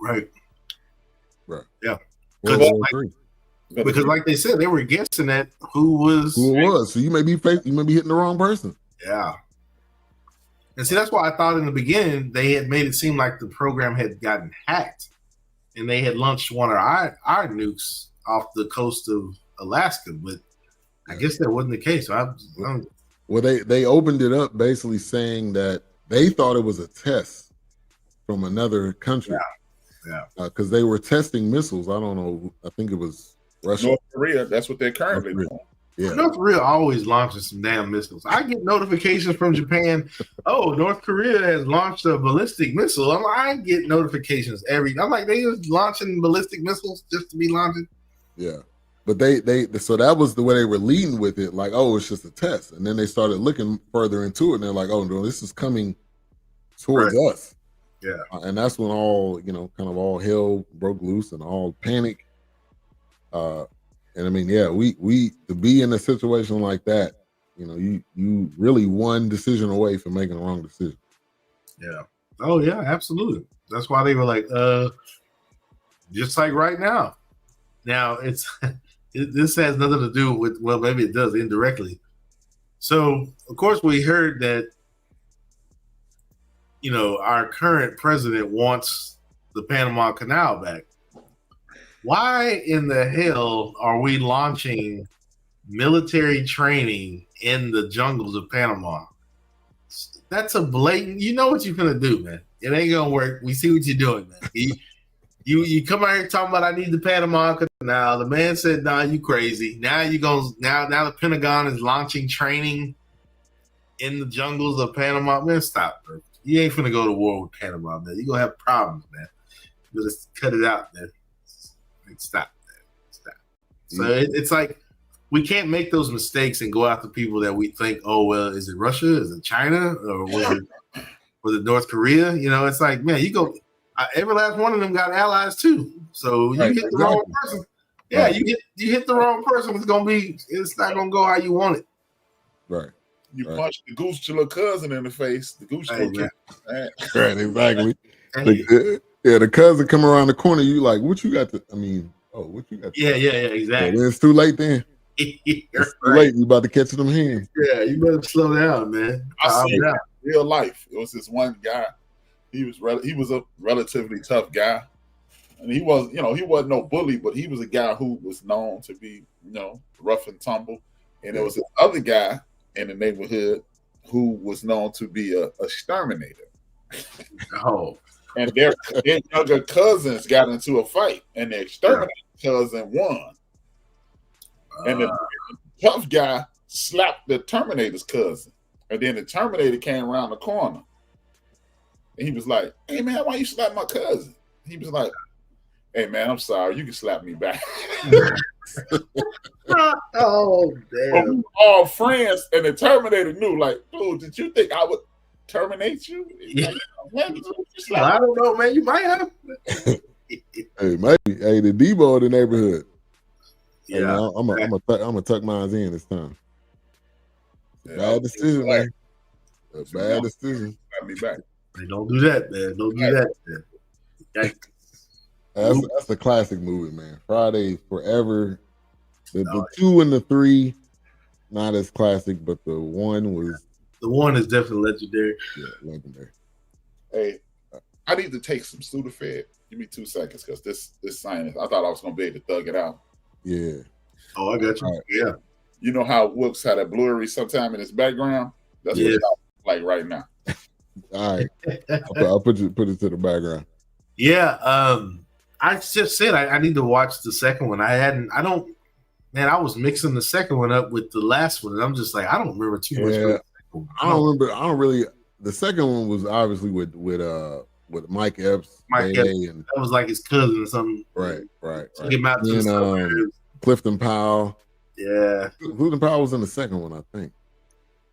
Right. Yeah. Because like they said, they were guessing at who it was. So you may be hitting the wrong person. Yeah. And see, that's why I thought in the beginning they had made it seem like the program had gotten hacked and they had launched one of our nukes off the coast of Alaska, but I guess that wasn't the case. Well, they opened it up basically saying that they thought it was a test from another country. Yeah. Because they were testing missiles. I don't know. I think it was Russia. North Korea. That's what they're currently doing. Yeah. North Korea always launches some damn missiles. I get notifications from Japan. Oh, North Korea has launched a ballistic missile. I get notifications I'm like, they just launching ballistic missiles just to be launching. Yeah. But they so that was the way they were leading with it, like, oh, it's just a test. And then they started looking further into it and they're like, oh no, this is coming towards us. Yeah. And that's when all, kind of all hell broke loose and all panic. And I mean, yeah, we to be in a situation like that, you really one decision away from making the wrong decision. Yeah. Oh yeah, absolutely. That's why they were like, just like right now. Now this has nothing to do with, well, maybe it does indirectly. So of course we heard that, our current president wants the Panama Canal back. Why in the hell are we launching military training in the jungles of Panama? That's a blatant, you know what you're gonna do, man. It ain't gonna work. We see what you're doing, man. You come out here talking about I need the Panama Canal. The man said, nah, you crazy. Now now the Pentagon is launching training in the jungles of Panama. Man, stop, bro. You ain't finna go to war with Panama, man. You're gonna have problems, man. You just cut it out, man. Stop, man. Stop. So it's like we can't make those mistakes and go after people that we think, oh, well, is it Russia? Is it China? Or was it North Korea? It's like, man, you go. Every last one of them got allies too. So you hit the wrong person. Yeah, you hit the wrong person. It's not gonna go how you want it. Right. You punch the goose to your cousin in the face. The goose right, exactly. The cousin come around the corner. You like, what you got to? I mean, what you got? Yeah, exactly. It's too late then. It's too late. You about to catch them hands. Yeah, you better slow down, man. I see it in real life. It was this one guy. He was a relatively tough guy, and he wasn't no bully, but he was a guy who was known to be, rough and tumble. And there was this other guy in the neighborhood who was known to be a exterminator. Oh. And their younger cousins got into a fight, and the exterminator cousin won. And the tough guy slapped the Terminator's cousin, and then the Terminator came around the corner, and he was like, "Hey man, why you slap my cousin?" He was like, "Hey man, I'm sorry. You can slap me back." Oh damn! But we were all friends, and the Terminator knew. Like, dude, did you think I would terminate you? Like, man, I don't know, man. You might have. Hey, maybe. Hey, the Debo in the neighborhood. Yeah, hey, man, I'm gonna tuck mine in this time. Bad decision, man. A bad decision. Slap me back. Hey, don't do that, man. Don't do that, man. That's a classic movie, man. Friday Forever. The 2 and the 3 not as classic, but the one was. The one is definitely legendary. Yeah, legendary. Hey, I need to take some Sudafed. Give me 2 seconds, because this sinus, I thought I was gonna be able to thug it out. Yeah. Oh, I got you. Right. Yeah. You know how Whoops had a blurry sometime in his background? That's what it's like right now. All right. I'll put it to the background. Yeah. I just said I need to watch the second one. I was mixing the second one up with the last one, and I'm just like, I don't remember too much. Yeah. I don't really. The second one was obviously with Mike Epps. That was like his cousin or something. Right. Him out and Clifton Powell. Yeah. Clifton Powell was in the second one, I think.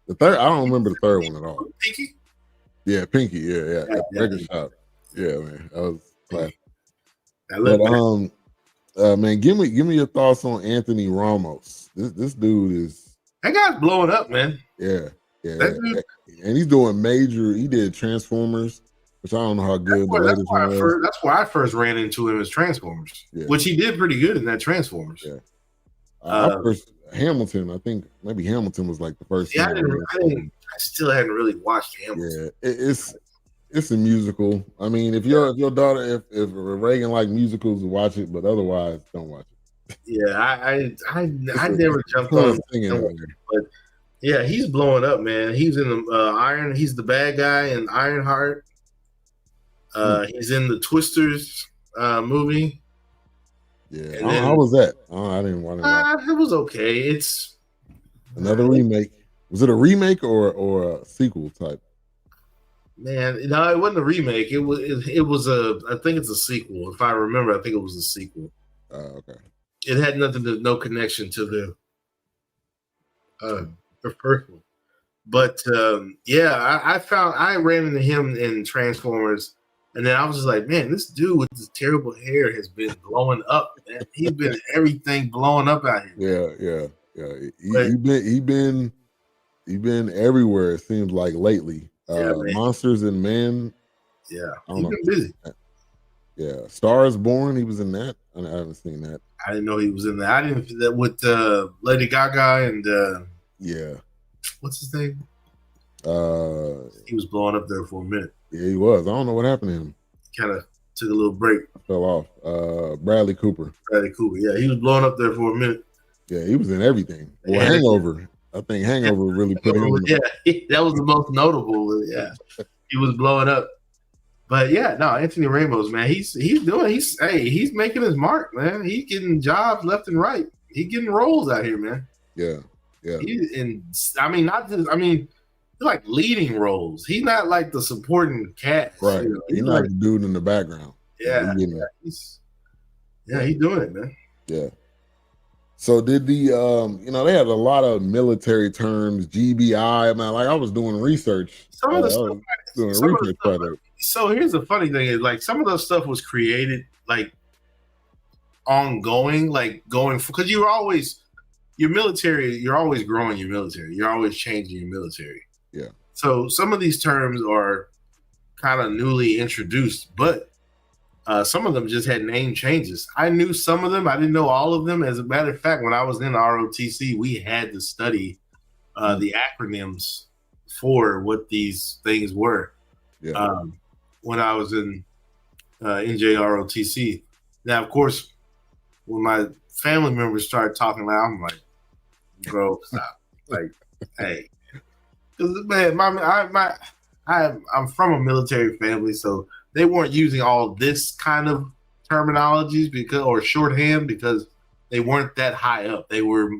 The third, I don't remember the third one at all. Pinky? Yeah, Pinky. Yeah. Record shop. Yeah, man. That was classic. Man, give me your thoughts on Anthony Ramos. This dude is. That guy's blowing up, man. Yeah. And he's doing major. He did Transformers, which I don't know how good the latest one was. That's where I first ran into him as Transformers, which he did pretty good in that Transformers. Yeah. Hamilton, I think maybe Hamilton was like the first. Yeah, I still hadn't really watched Hamilton. Yeah, it's a musical. I mean, if your daughter, if Reagan like musicals, watch it, but otherwise, don't watch it. Yeah, I never jumped on it, but yeah, he's blowing up, man. He's in the Iron. He's the bad guy in Ironheart. He's in the Twisters movie. Yeah, how was that? I didn't want to. It was okay. It's another remake. Was it a remake or a sequel type? Man, no, it wasn't a remake. It was a. I think it's a sequel. If I remember, I think it was a sequel. Okay. It had no connection to the first one. But I ran into him in Transformers. And then I was just like, man, this dude with this terrible hair has been blowing up, man. He's been everything blowing up out here. Yeah. He been everywhere, it seems like lately. Monsters and Men. Yeah. He's been busy. Yeah. Stars Born, he was in that. I haven't seen that. I didn't know he was in that. I didn't that with Lady Gaga and what's his name? He was blowing up there for a minute. Yeah, he was. I don't know what happened to him. Kind of took a little break. Fell off. Bradley Cooper. Yeah, he was blowing up there for a minute. Yeah, he was in everything. Well, Hangover. I think Hangover really put him in. Yeah, that was the most notable. Yeah, he was blowing up. But yeah, no, Anthony Ramos, man, he's making his mark, man. He's getting jobs left and right. He's getting roles out here, man. Yeah. He's like leading roles. He's not like the supporting cast. Right. You know? He's not the dude in the background. Yeah. He's doing it, man. Yeah. So did they had a lot of military terms, GBI. Man, like I was doing research. So here's the funny thing is like some of those stuff was created like ongoing, like going because you're always growing your military. You're always changing your military. Yeah. So some of these terms are kind of newly introduced, but some of them just had name changes. I knew some of them. I didn't know all of them. As a matter of fact, when I was in ROTC, we had to study the acronyms for what these things were. Yeah. When I was in NJROTC. Now, of course, when my family members started talking loud, I'm like, bro, stop. Like, hey. Because, man, I'm from a military family, so they weren't using all this kind of terminologies or shorthand because they weren't that high up. They were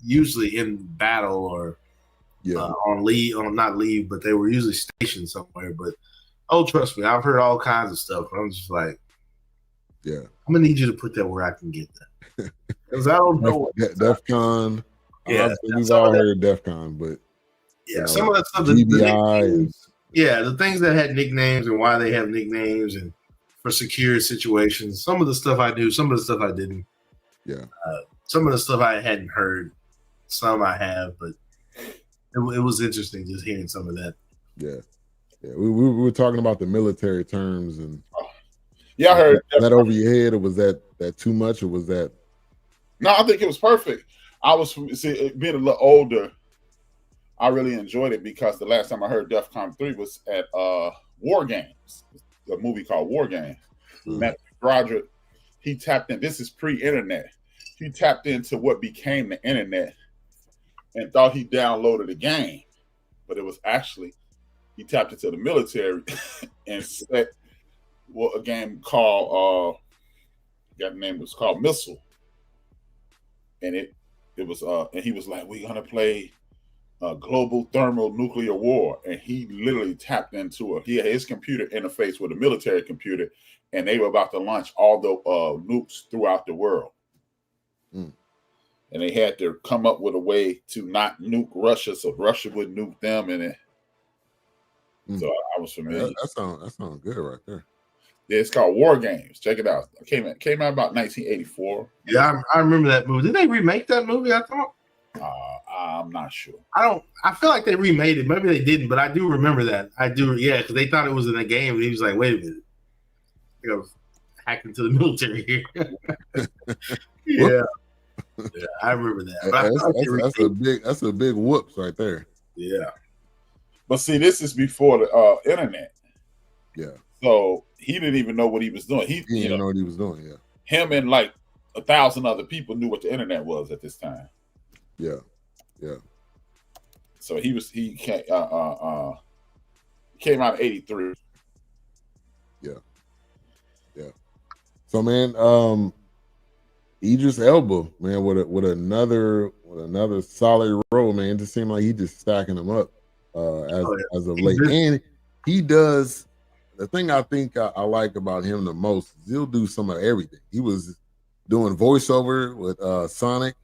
usually in battle or on leave, not leave, but they were usually stationed somewhere. But trust me, I've heard all kinds of stuff. And I'm just like, I'm gonna need you to put that where I can get that because I don't know. DEFCON. We've all heard of DEFCON, but some of that stuff. The things that had nicknames and why they have nicknames and for secure situations. Some of the stuff I knew, some of the stuff I didn't. Yeah. Some of the stuff I hadn't heard, some I have, but it was interesting just hearing some of that. Yeah. We were talking about the military terms and. Yeah, I heard that over your head, or was that too much, or was that? No, I think it was perfect. being a little older, I really enjoyed it because the last time I heard DEFCON 3 was at War Games, a movie called War Games. Matt Broderick, he tapped in. This is pre-internet. He tapped into what became the internet and thought he downloaded a game, but it was actually he tapped into the military and set a game called got the name, it was called Missile, and it was and he was like, we're gonna play global thermonuclear war, and he literally tapped into he had his computer interface with a military computer, and they were about to launch all the nukes throughout the world. And they had to come up with a way to not nuke Russia, so Russia would nuke them, and it. So I was familiar. That sounds good right there. Yeah, it's called War Games. Check it out. It came out about 1984. Yeah, I remember that movie. Did they remake that movie? I thought. I'm not sure. I feel like they remade it. Maybe they didn't, but I do remember that. I do. Yeah, because they thought it was in a game, and he was like, "Wait a minute, I was hacked into the military here." Yeah. Yeah, I remember that. That's a big whoops right there. Yeah. But see, this is before the internet. Yeah. So he didn't even know what he was doing. He didn't know what he was doing. Yeah. Him and like 1,000 other people knew what the internet was at this time. Yeah. Yeah. So he came out in 83. Yeah. Yeah. So man, Idris Elba, man, with another solid role, man. It just seemed like he just stacking them up as of late. And he does the thing I think I like about him the most is he'll do some of everything. He was doing voiceover with Sonic.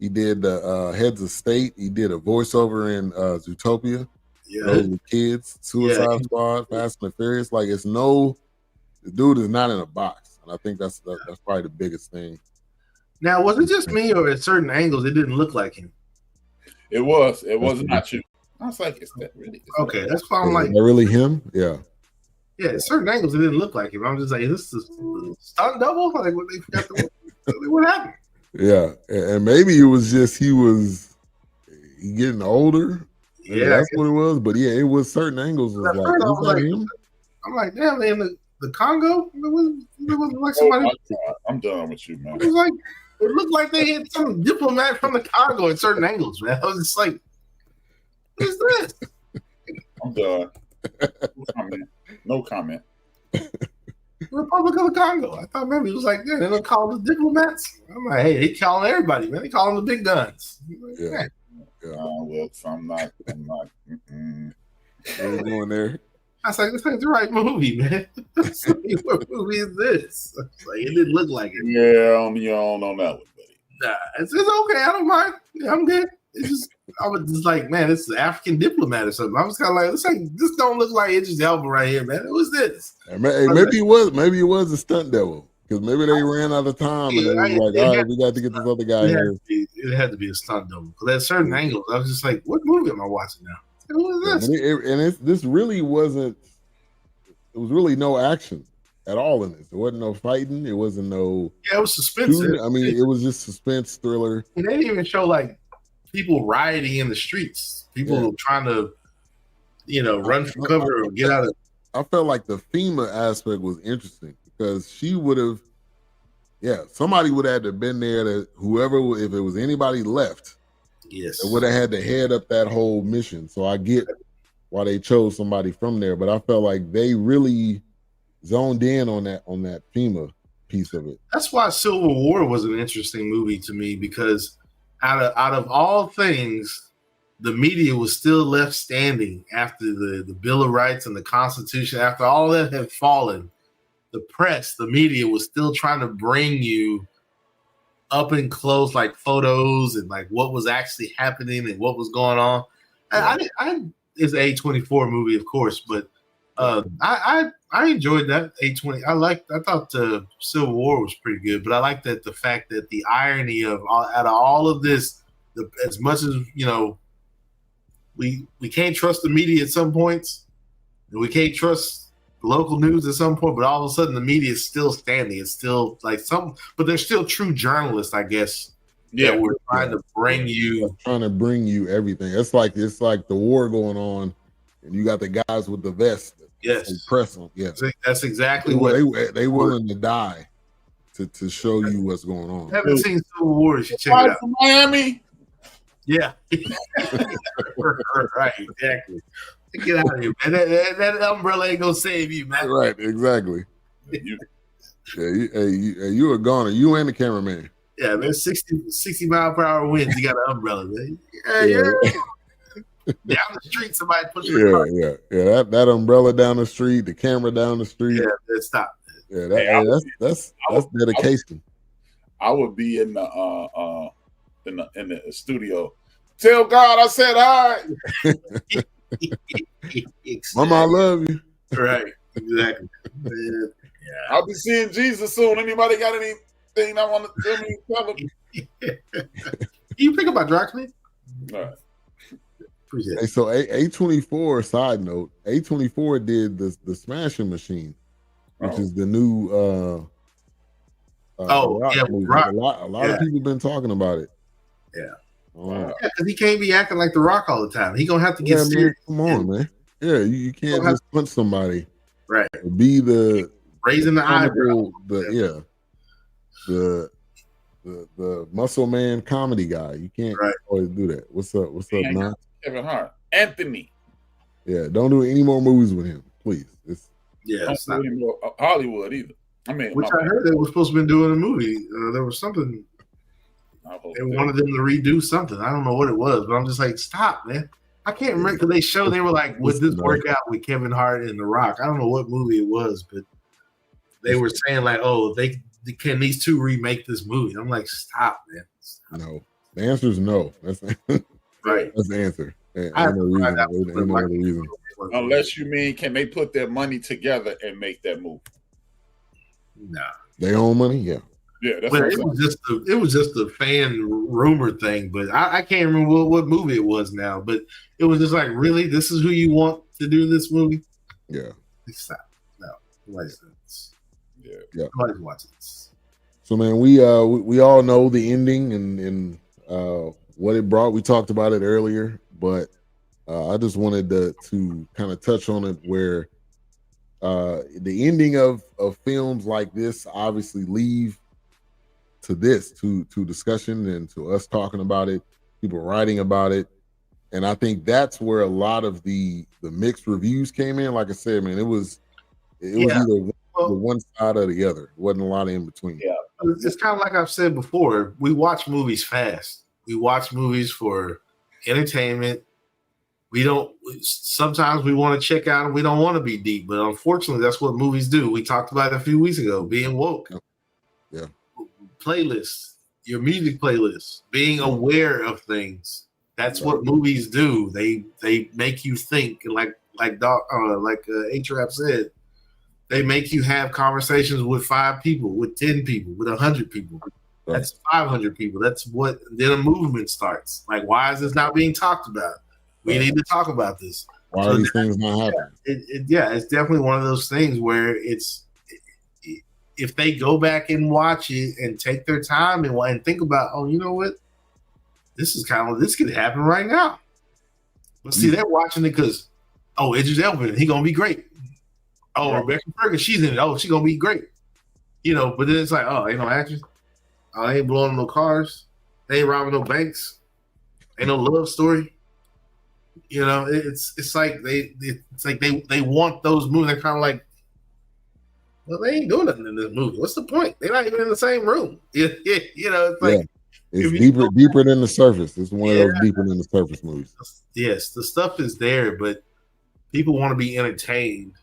He did Heads of State. He did a voiceover in Zootopia. Yeah. Those were kids, Suicide Squad, Fast and Furious. Like the dude is not in a box. And I think that's probably the biggest thing. Now, was it just me, or at certain angles it didn't look like him? It was not you. I was like, is that really? Okay, that's why I'm like, is that really him? Yeah. Yeah, at certain angles it didn't look like him. I'm just like, is this a stunt double? Like, what they forgot what happened? Yeah, and maybe it was just he getting older. Maybe that's what it was. But yeah, it was certain angles. Was like, is that him? I'm like, damn, they in the Congo. It wasn't like somebody. I'm done with you, man. It was like it looked like they had some diplomat from the Congo at certain angles, man. I was just like, what is this? I'm done. No comment. Republic of the Congo. I thought maybe it was like that. They don't call the diplomats. I'm like, hey, they calling everybody, man. They calling the big guns. Like, yeah. Well, I'm not. We're going there. I was like, this ain't the right movie, man. What movie is this? Like, it didn't look like it. Yeah, you don't know that one, buddy. Nah, it's okay. I don't mind. Yeah, I'm good. It's just, I was just like, man, this is an African diplomat or something. I was kind of like, this don't look like Idris Elba right here, man. Who's this? Maybe it was a stunt devil because maybe they ran out of time and they was like, all right, we got to get this other guy here. It had to be a stunt double because at certain angles, I was just like, what movie am I watching now? Who is this? This really wasn't. It was really no action at all in this. There wasn't no fighting. It wasn't no. Yeah, it was suspense. I mean, it was just suspense thriller. And they didn't even show like people rioting in the streets. People trying to, run for cover or get out of. I felt like the FEMA aspect was interesting because she would have. Yeah, somebody would have been there. That whoever, if it was anybody left, yes, would have had to head up that whole mission. So I get why they chose somebody from there, but I felt like they really zoned in on that FEMA piece of it. That's why Civil War was an interesting movie to me because out of all things, the media was still left standing after the Bill of Rights and the Constitution. After all that had fallen, the press, the media was still trying to bring you up and close, like photos and like what was actually happening and what was going on. Yeah. It's an A24 movie, of course, but I enjoyed that A20. I thought the Civil War was pretty good, but I like that the fact that the irony of out of all of this, as much as we can't trust the media at some points, and we can't trust local news at some point, but all of a sudden the media is still standing. It's still like but they're still true journalists, I guess. Yeah, we're trying to bring you, everything. It's like the war going on, and you got the guys with the vest. Yes, press them. Yeah, that's exactly they willing to die to show you what's going on. I haven't seen Civil War. You should check it out. From Miami. Yeah, right, exactly. Get out of here, man. That umbrella ain't gonna save you, man. Right, exactly. You a goner. You and the cameraman. Yeah, man. 60 mile per hour winds. You got an umbrella, man. Yeah. Down the street, somebody push your car. Yeah. That umbrella down the street, the camera down the street. Yeah, stop. Yeah, that's dedication. I would be in the studio. Tell God I said hi. Mama, I love you. Right, exactly. Yeah. I'll be seeing Jesus soon. Anybody got anything I want to tell me? Tell them. You pick up my dry clean? All right. Appreciate it. Hey, so A24, side note, A24 did the Smashing Machine, which is the new Rock. A lot of people been talking about it. Yeah. Because he can't be acting like The Rock all the time. He gonna have to get serious. Man, come on, man. Yeah, you can't just punch somebody. Right. Be the raising the eyebrow. The muscle man comedy guy. You can't always do that. What's up, man? Kevin Hart. Anthony. Yeah, don't do any more movies with him, please. Don't do any more Hollywood either. I mean, which I heard they were supposed to be doing a movie. There was something. They wanted them to redo something. I don't know what it was, but I'm just like, stop, man. I can't remember because they were like, would this work out with Kevin Hart and The Rock? I don't know what movie it was, but they were saying like, oh, can these two remake this movie? I'm like, stop, man. Stop. No, the answer is no. That's right. That's the answer. Ain't no reason. Unless you mean, can they put their money together and make that movie? Nah. Their own money, yeah. Yeah, that's but it was just a fan rumor thing. But I can't remember what movie it was now. But it was just like, really, this is who you want to do this movie? Yeah. Stop. No. License. Yeah. Nobody's watching this. So man, we all know the ending and what it brought. We talked about it earlier, but I just wanted to kind of touch on it where the ending of films like this obviously leave to discussion and to us talking about it, people writing about it. And I think that's where a lot of the mixed reviews came in. Like I said, man, it was either one side or the other. It wasn't a lot in between. Yeah. It's kind of like I've said before, we watch movies fast. We watch movies for entertainment. Sometimes we want to check out and we don't want to be deep, but unfortunately that's what movies do. We talked about it a few weeks ago, being woke. Yeah. Playlists, your music playlist, being aware of things. That's what movies do. They make you think, like A-Trap said, they make you have conversations with 5 people, with 10 people, with 100 people. Right. That's 500 people. That's what then a movement starts. Like, why is this not being talked about? We need to talk about this. Why are these things not happening? It's definitely one of those things where if they go back and watch it and take their time and think about, oh, you know what? This could happen right now. But see, they're watching it because, oh, Idris Elba, he gonna be great. Oh, Rebecca Ferguson, she's in it. Oh, she's gonna be great. But then it's like, oh, ain't no action. Oh, they ain't blowing no cars. They ain't robbing no banks. Ain't no love story. It's like they want those movies. They're kind of like, well, they ain't doing nothing in this movie. What's the point? They're not even in the same room. It's like it's deeper than the surface. It's one of those deeper than the surface movies. Yes, the stuff is there, but people want to be entertained,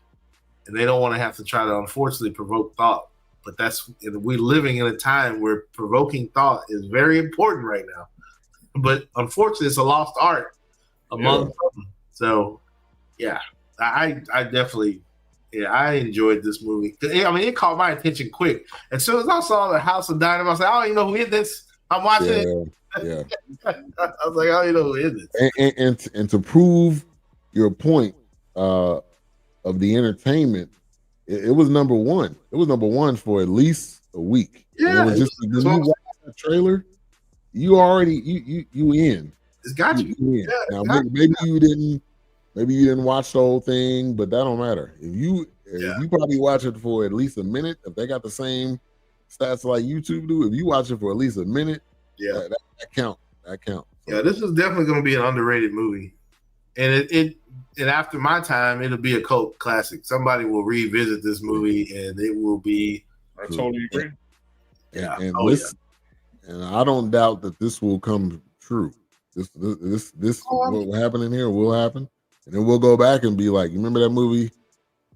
and they don't want to have to try to, unfortunately, provoke thought. But we're living in a time where provoking thought is very important right now. But unfortunately, it's a lost art among them. So, I definitely. Yeah, I enjoyed this movie. I mean, it caught my attention quick. As soon as I saw The House of Dynamite, I was like, I don't even know who is this. I'm watching it. Yeah. I was like, I don't even know who is this. And to prove your point of the entertainment, it was number one. It was number one for at least a week. Yeah. And it was just when you watch that trailer, you already you in. It's got you. In. Now maybe you didn't watch the whole thing, but that don't matter. If you probably watch it for at least a minute, if they got the same stats like YouTube do, if you watch it for at least a minute, that count. That count. Yeah, this is definitely going to be an underrated movie, and and after my time, it'll be a cult classic. Somebody will revisit this movie, and it will be. I totally agree. And I don't doubt that this will come true. This what will happen in here will happen, and then we'll go back and be like, you remember that movie,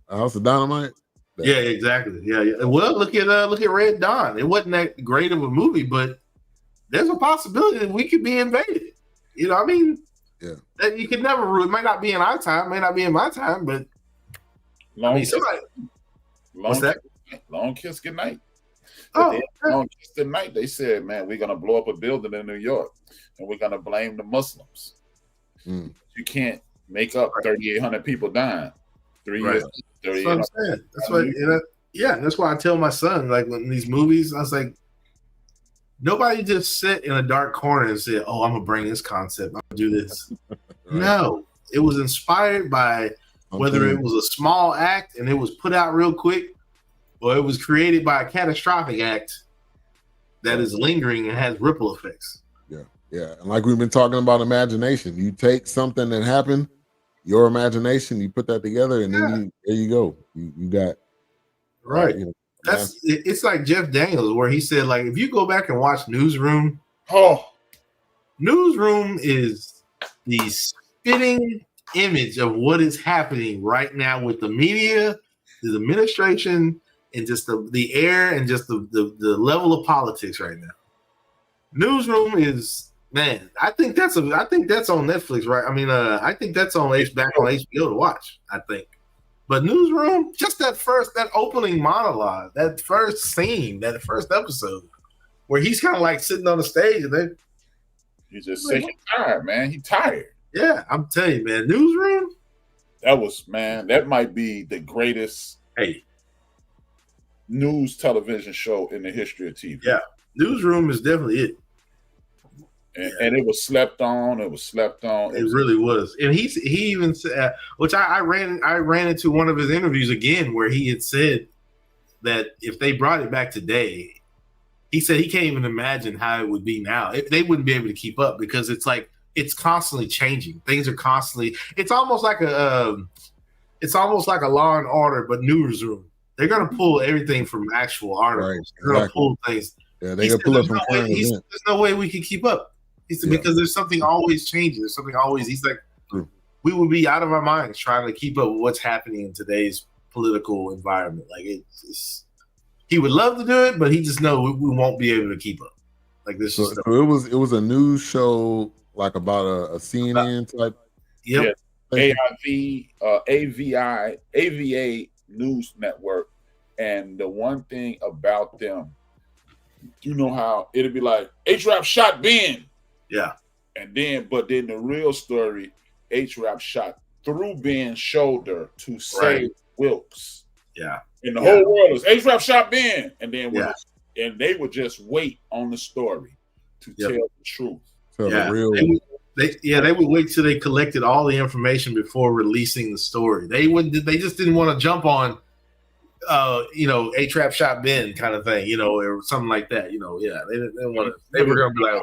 A House of Dynamite? Yeah, exactly. Yeah. Well, look at Red Dawn. It wasn't that great of a movie, but there's a possibility that we could be invaded. You know what I mean? Yeah. That you could never rule. It might not be in our time, may not be in my time, but Long kiss goodnight. Long kiss goodnight. They said, man, we're gonna blow up a building in New York and we're gonna blame the Muslims. You can't make up 3,800 people dying. 3 years. That's what I'm saying. That's why, that's why I tell my son, like, when these movies, I was like, nobody just sit in a dark corner and said, "Oh, I'm gonna bring this concept. I'm gonna do this." No, it was inspired by whether it was a small act and it was put out real quick, or it was created by a catastrophic act that is lingering and has ripple effects. Yeah. And like we've been talking about imagination, you take something that happened, your imagination, you put that together, and then there you go. You got right. It's like Jeff Daniels, where he said, like, if you go back and watch Newsroom, Newsroom is the spitting image of what is happening right now with the media, the administration, and just the air and just the level of politics right now. Newsroom is, man, I think that's on Netflix, right? I mean, I think that's back on HBO to watch, I think. But Newsroom, just that opening monologue, that first scene, that first episode, where he's kind of like sitting on the stage and then he's just sick and tired, man. He's tired. Yeah, I'm telling you, man. Newsroom. That might be the greatest news television show in the history of TV. Yeah, Newsroom is definitely it. And it was slept on. It Really was. And he even said, which I ran into one of his interviews again, where he had said that if they brought it back today, he said he can't even imagine how it would be now. They wouldn't be able to keep up, because it's like it's constantly changing. Things are constantly. It's almost like a Law and Order, but Newsroom. They're gonna pull everything from actual articles. Right, They're gonna pull things. Yeah, they're gonna pull it from current events. There's no way we can keep up. He said, because there's something always changing. There's something always. He's like, we would be out of our minds trying to keep up with what's happening in today's political environment. Like he would love to do it, but he just knows we won't be able to keep up. Like this. So it was a news show, like about a CNN type. Yep. AVA News Network, and the one thing about them, you know how it'd be like H-Rap shot Ben. Yeah. But then the real story, H-Rap shot through Ben's shoulder to save Wilkes. Yeah. And the whole world was H-Rap shot Ben. And then and they would just wait on the story to tell the truth. The real. They would wait till they collected all the information before releasing the story. They just didn't want to jump on A-Trap shot Ben kind of thing, or something like that. They didn't want to. They were gonna be like,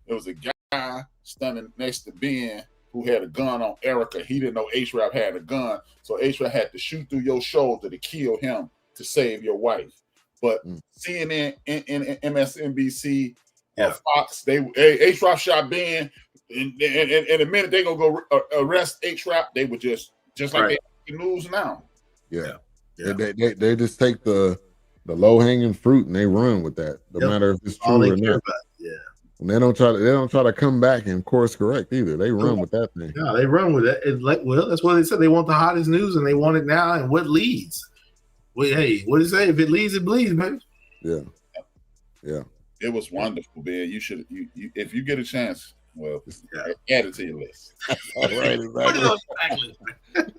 there was a guy standing next to Ben who had a gun on Erica. He didn't know H-Rap had a gun, so H-Rap had to shoot through your shoulder to kill him to save your wife. But CNN, MSNBC, Fox, H-Rap shot Ben. In a minute they gonna go arrest H-Rap. They would just like they the news now. Yeah. They just take the low hanging fruit and they run with that, no matter if it's true or not. And they don't try to come back and course correct either. They run with that thing. Yeah, they run with it. That's what they said. They want the hottest news and they want it now. And what leads? Well, hey, what do you say? If it leads, it bleeds, man. Yeah. It was wonderful, man. You should, if you get a chance. Well, add it to your list. All right, exactly.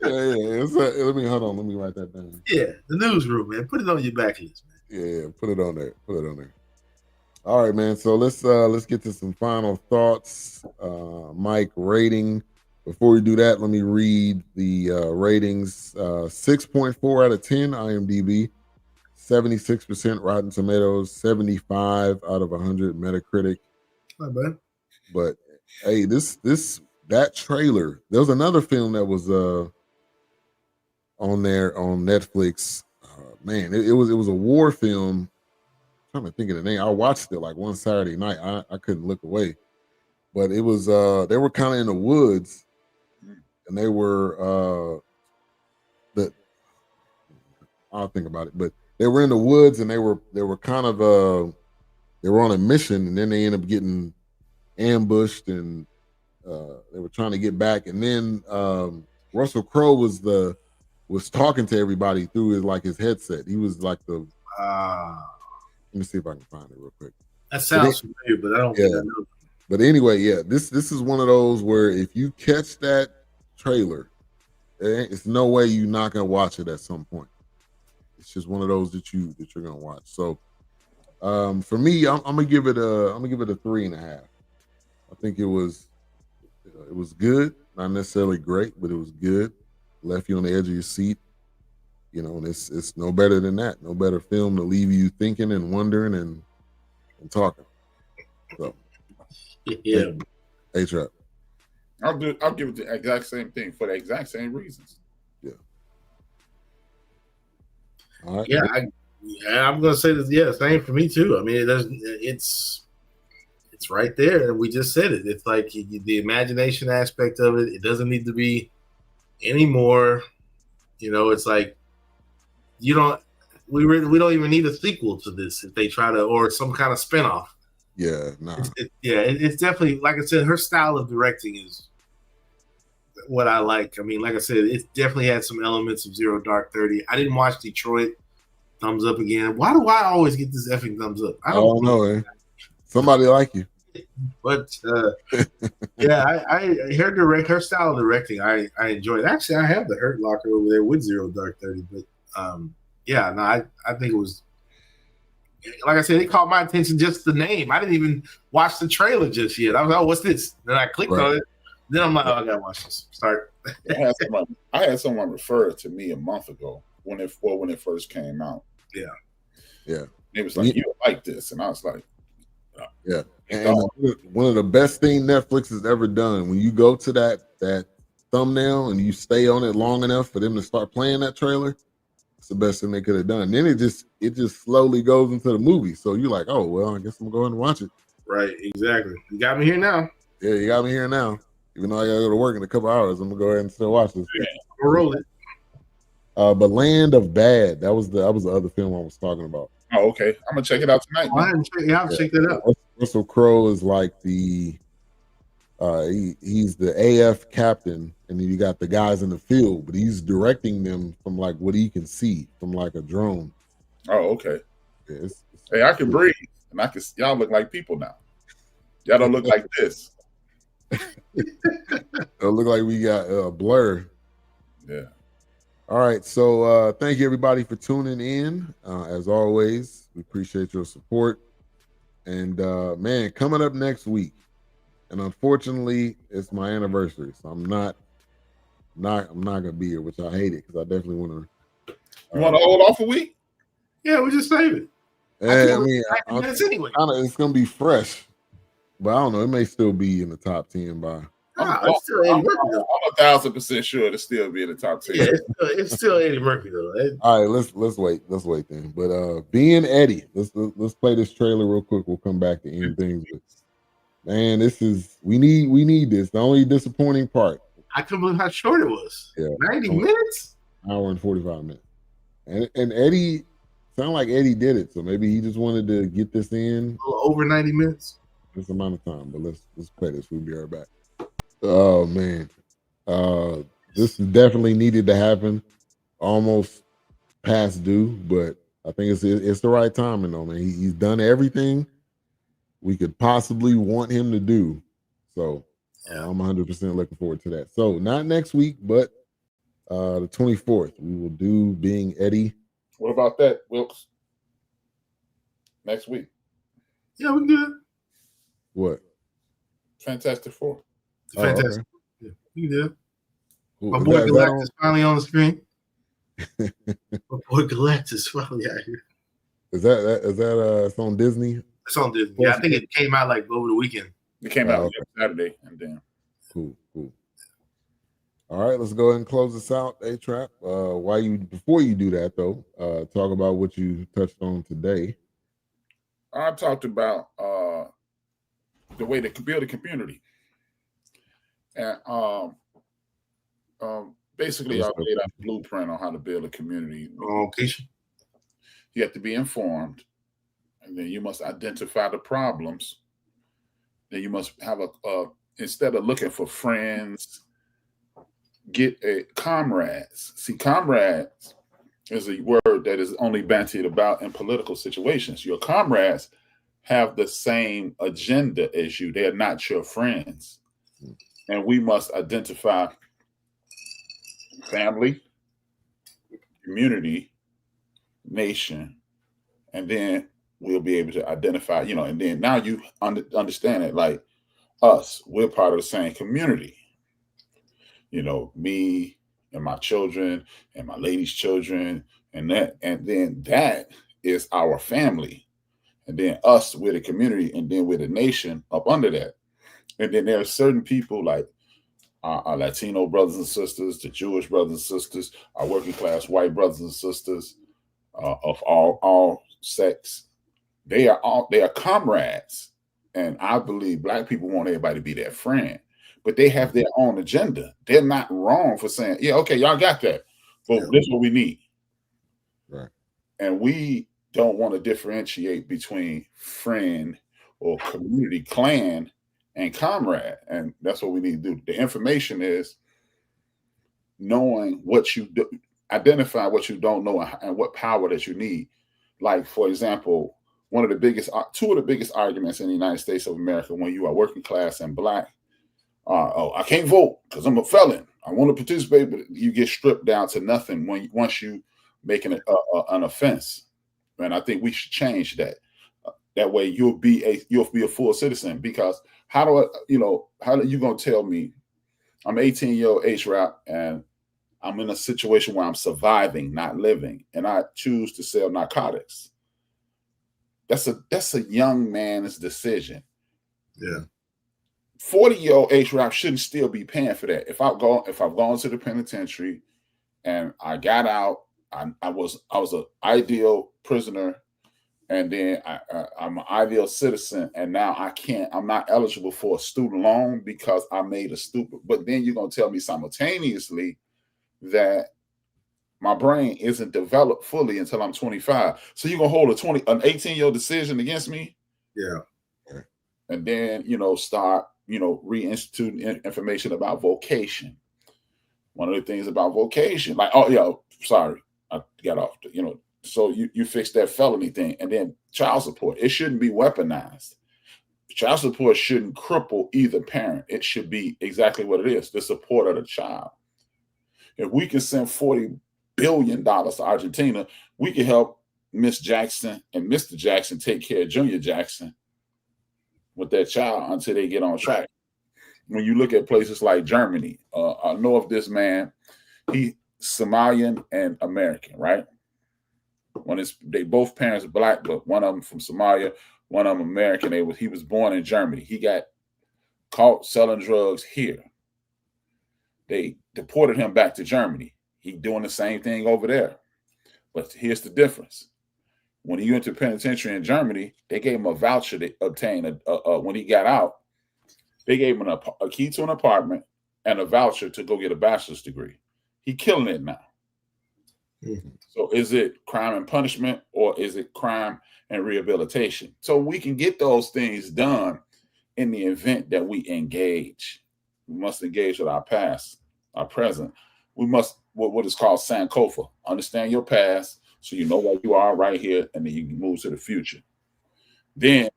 Let me write that down. Yeah, the Newsroom, man. Put it on your backlist, man. Yeah, put it on there. All right, man. So let's get to some final thoughts. Mike, rating. Before we do that, let me read the ratings. 6.4 out of 10 IMDb, 76% Rotten Tomatoes, 75 out of 100 Metacritic. Not bad. But hey, that trailer. There was another film that was on there on Netflix. Man, it was a war film. I'm trying to think of the name. I watched it like one Saturday night. I couldn't look away. But it was they were kind of in the woods, and they were I'll think about it, but they were in the woods and they were kind of they were on a mission, and then they ended up getting ambushed, and they were trying to get back, and then Russell Crowe was talking to everybody through his headset. He was like the let me see if I can find it real quick. That sounds familiar, but I don't think I know. But anyway, yeah, this is one of those where if you catch that trailer, it's no way you're not gonna watch it at some point. It's just one of those that you're gonna watch. So for me, I'm gonna give it a 3.5. I think it was good, not necessarily great, but it was good. Left you on the edge of your seat. You know, and it's no better than that. No better film to leave you thinking and wondering and talking. So yeah. Hey, Trap. I'll give it the exact same thing for the exact same reasons. Yeah. All right. Yeah, I'm gonna say this. Yeah, same for me too. I mean, it's right there, and we just said it. It's like the imagination aspect of it. It doesn't need to be anymore. You know, it's like we don't even need a sequel to this if they try to, or some kind of spinoff. Yeah, no. Nah. It's definitely, like I said, her style of directing is what I like. I mean, like I said, it definitely had some elements of Zero Dark 30. I didn't watch Detroit. Thumbs up again. Why do I always get this effing thumbs up? I don't know. Eh? Somebody like you. But yeah, I her style of directing, I enjoyed. Actually, I have the Hurt Locker over there with Zero Dark 30. But yeah, no, I think it was, like I said, it caught my attention, just the name. I didn't even watch the trailer just yet. I was like, oh, what's this? Then I clicked on it. Then I'm like, oh, I gotta watch this. Start. I had someone refer it to me a month ago when it first came out. Yeah. It was like, you like this, and I was like, yeah. And one of the best thing Netflix has ever done, when you go to that thumbnail and you stay on it long enough for them to start playing that trailer, it's the best thing they could have done. Then it just slowly goes into the movie. So you're like, oh well, I guess I'm going to watch it. Right, exactly. You got me here now. Yeah, you got me here now. Even though I gotta go to work in a couple hours, I'm gonna go ahead and still watch this. Yeah, we'll roll it. But Land of Bad, that was the other film I was talking about. Oh, okay. I'm gonna check it out tonight. I'll check that out. Russell Crowe is like he's the AF captain, and then you got the guys in the field, but he's directing them from like what he can see from like a drone. Oh, okay. Yeah, hey, I can breathe, and y'all look like people now. Y'all don't look like this. It look like we got Blur. Yeah. All right, so thank you everybody for tuning in. As always, we appreciate your support. And man, coming up next week, and unfortunately, it's my anniversary, so I'm not gonna be here, which I hate it because I definitely want to. You want to hold off a week? Yeah, we just save it. I mean, anyway. It's gonna be fresh, but I don't know. It may still be in the top 10 by. I'm 1,000% sure it'll still be in the top 10. Yeah, it's still Eddie Murphy though. All right, let's wait then. But being Eddie, let's play this trailer real quick. We'll come back to end things. But man, we need this. The only disappointing part. I couldn't believe how short it was. Yeah, 90 minutes. Hour and 45 minutes. And Eddie sounded like Eddie did it, so maybe he just wanted to get this in. A little over 90 minutes. This amount of time, but let's play this. We'll be right back. Oh man, this definitely needed to happen. Almost past due, but I think it's the right timing though, man. He's done everything we could possibly want him to do. So I'm 100% looking forward to that. So not next week, but the 24th, we will do Being Eddie. What about that, Wilkes? Next week. Yeah, we can do it. What? Fantastic Four. Fantastic. Okay. Yeah, we can do it. Cool. My boy Galactus finally on the screen. My boy Galactus finally out here. Is that it's on Disney? It's on Disney. Yeah, I think it came out like over the weekend. It came out Saturday, and then cool. All right, let's go ahead and close this out, A-Trap. Before you do that though, talk about what you touched on today. I talked about the way to build a community, and basically I laid out a blueprint on how to build a community. You have to be informed, and then you must identify the problems. Then you must have instead of looking for friends, get a comrades. See, comrades is a word that is only bandied about in political situations. Your comrades have the same agenda as you. They are not your friends. And we must identify family, community, nation, and then we'll be able to identify, and then now you understand it, like us, we're part of the same community. Me and my children and my lady's children, and then that is our family. And then us, we're the community, and then we're the nation up under that. And then there are certain people like our Latino brothers and sisters, the Jewish brothers and sisters, our working class white brothers and sisters of all sex. They are comrades. And I believe Black people want everybody to be their friend, but they have their own agenda. They're not wrong for saying, yeah, okay, y'all got that, but this is what we need. Right. And we don't want to differentiate between friend or community, clan, and comrade. And that's what we need to do. The information is knowing what you do, identify what you don't know and what power that you need. Like, for example, two of the biggest arguments in the United States of America when you are working class and Black are, I can't vote because I'm a felon. I want to participate, but you get stripped down to nothing once you make an offense. And I think we should change that. That way you'll be a full citizen. Because how are you gonna tell me I'm 18-year-old H-Rap and I'm in a situation where I'm surviving, not living, and I choose to sell narcotics? That's a young man's decision. Yeah. 40-year-old H-Rap shouldn't still be paying for that. If I've gone to the penitentiary and I got out, I was an ideal prisoner, and then I'm an ideal citizen, and now I'm not eligible for a student loan because I made a stupid. But then you're gonna tell me simultaneously that my brain isn't developed fully until I'm 25. So you're gonna hold an 18-year-old decision against me? Yeah. And then start reinstituting information about vocation. One of the things about vocation, like, sorry, I got off. So you fix that felony thing, and then child support. It shouldn't be weaponized. Child support shouldn't cripple either parent. It should be exactly what it is: the support of the child. If we can send $40 billion to Argentina, we can help Miss Jackson and Mr. Jackson take care of Junior Jackson with that child until they get on track. When you look at places like Germany, I know of this man. He Somalian and American, right? They both parents are Black, but one of them from Somalia, one of them American. He was born in Germany. He got caught selling drugs here. They deported him back to Germany. He doing the same thing over there. But here's the difference. When he went to penitentiary in Germany, they gave him a voucher to obtain when he got out. They gave him a key to an apartment and a voucher to go get a bachelor's degree. He's killing it now. Mm-hmm. So is it crime and punishment, or is it crime and rehabilitation? So we can get those things done in the event that we engage. We must engage with our past, our present. We must, what is called Sankofa, understand your past so you know where you are right here, and then you can move to the future. Then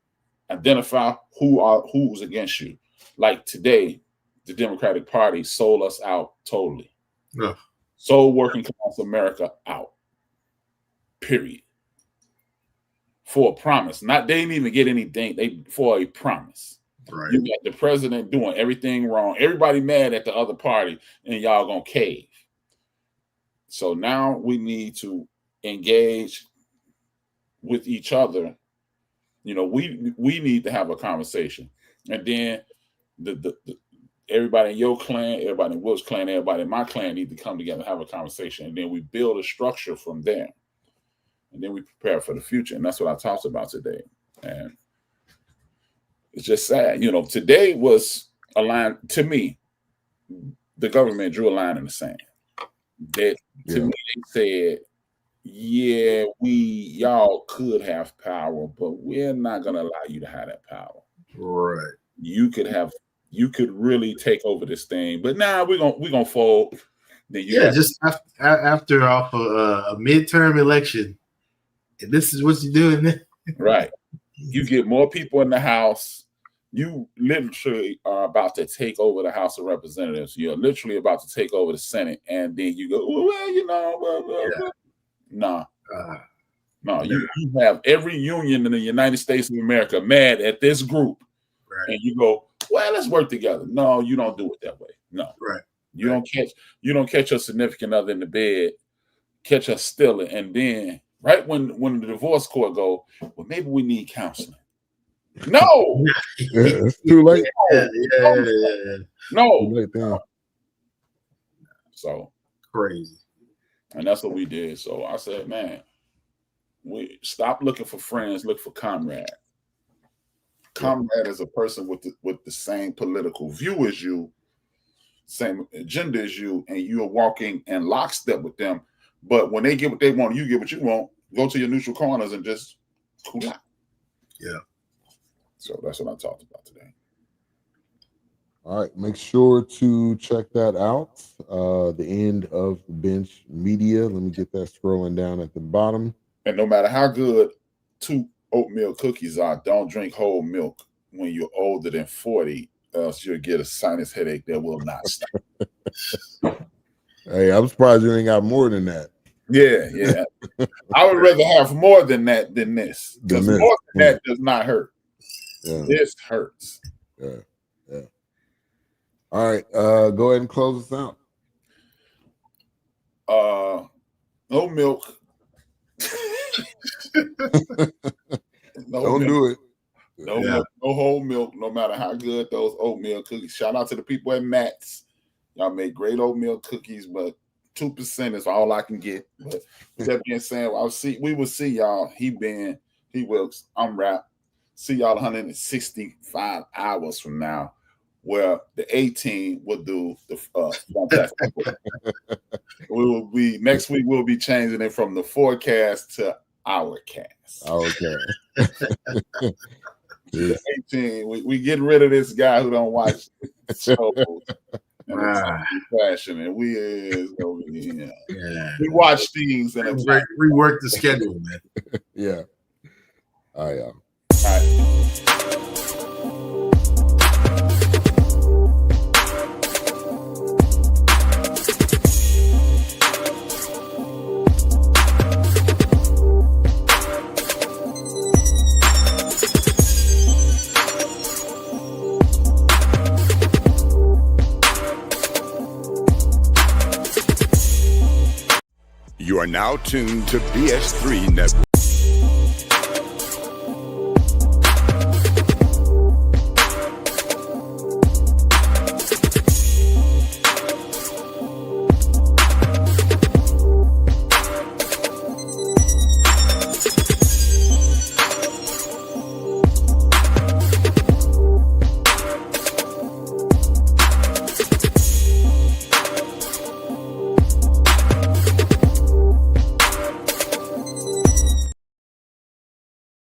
identify who's against you. Like today, the Democratic Party sold us out totally. Yeah. Sold working class America out. Period. for a promise. They didn't even get anything. For a promise. Right. You got the president doing everything wrong. Everybody mad at the other party, and y'all gonna cave. So now we need to engage with each other. You know, we need to have a conversation, and then the everybody in your clan, everybody in Will's clan, everybody in my clan need to come together and have a conversation, and then we build a structure from there, and then we prepare for the future. And that's what I talked about today. And it's just sad, you know. Today was a line to me. The government drew a line in the sand. That to me they said, yeah, y'all could have power, but we're not gonna allow you to have that power. Right. You could really take over this thing, but now we're gonna fold. Then just after off a midterm election, and this is what you're doing. Right. You get more people in the House. You literally are about to take over the House of Representatives. You're literally about to take over the Senate, and then you go, well, you know, no. You have every union in the United States of America mad at this group, right. And you go, well, let's work together. No, you don't do it that way. No, right. You don't catch your significant other in the bed, catch her stealing, and then right when the divorce court go, well, maybe we need counseling. No, it's too late. No. Too late now. So crazy. And that's what we did. So I said, man, we stop looking for friends, look for comrade. Comrade is a person with the same political view as you, same agenda as you, and you are walking in lockstep with them. But when they get what they want, you get what you want. Go to your neutral corners and just cool out. Yeah. So that's what I talked about today. All right. Make sure to check that out. The End of the Bench Media. Let me get that scrolling down at the bottom. And no matter how good 2 oatmeal cookies are, don't drink whole milk when you're older than 40, else you'll get a sinus headache that will not stop. Hey, I'm surprised you ain't got more than that. Yeah. I would rather have more than that than this. Because more than that does not hurt. Yeah. This hurts. Yeah. All right. Go ahead and close us out. No milk. Don't do it. No milk, no whole milk, no matter how good those oatmeal cookies. Shout out to the people at Matt's. Y'all make great oatmeal cookies, but 2% is all I can get. But that being said, we will see y'all. He Wilkes, I'm Rap. See y'all 165 hours from now, where the A-team will do the Fantastic Four. Next week we'll be changing it from the Fourcast to our cast. Our cast. The A-team, we getting rid of this guy who don't watch shows. Fashion, and we watch things and rework the schedule, man. Yeah. All right, y'all. All right. You are now tuned to BS3 Network.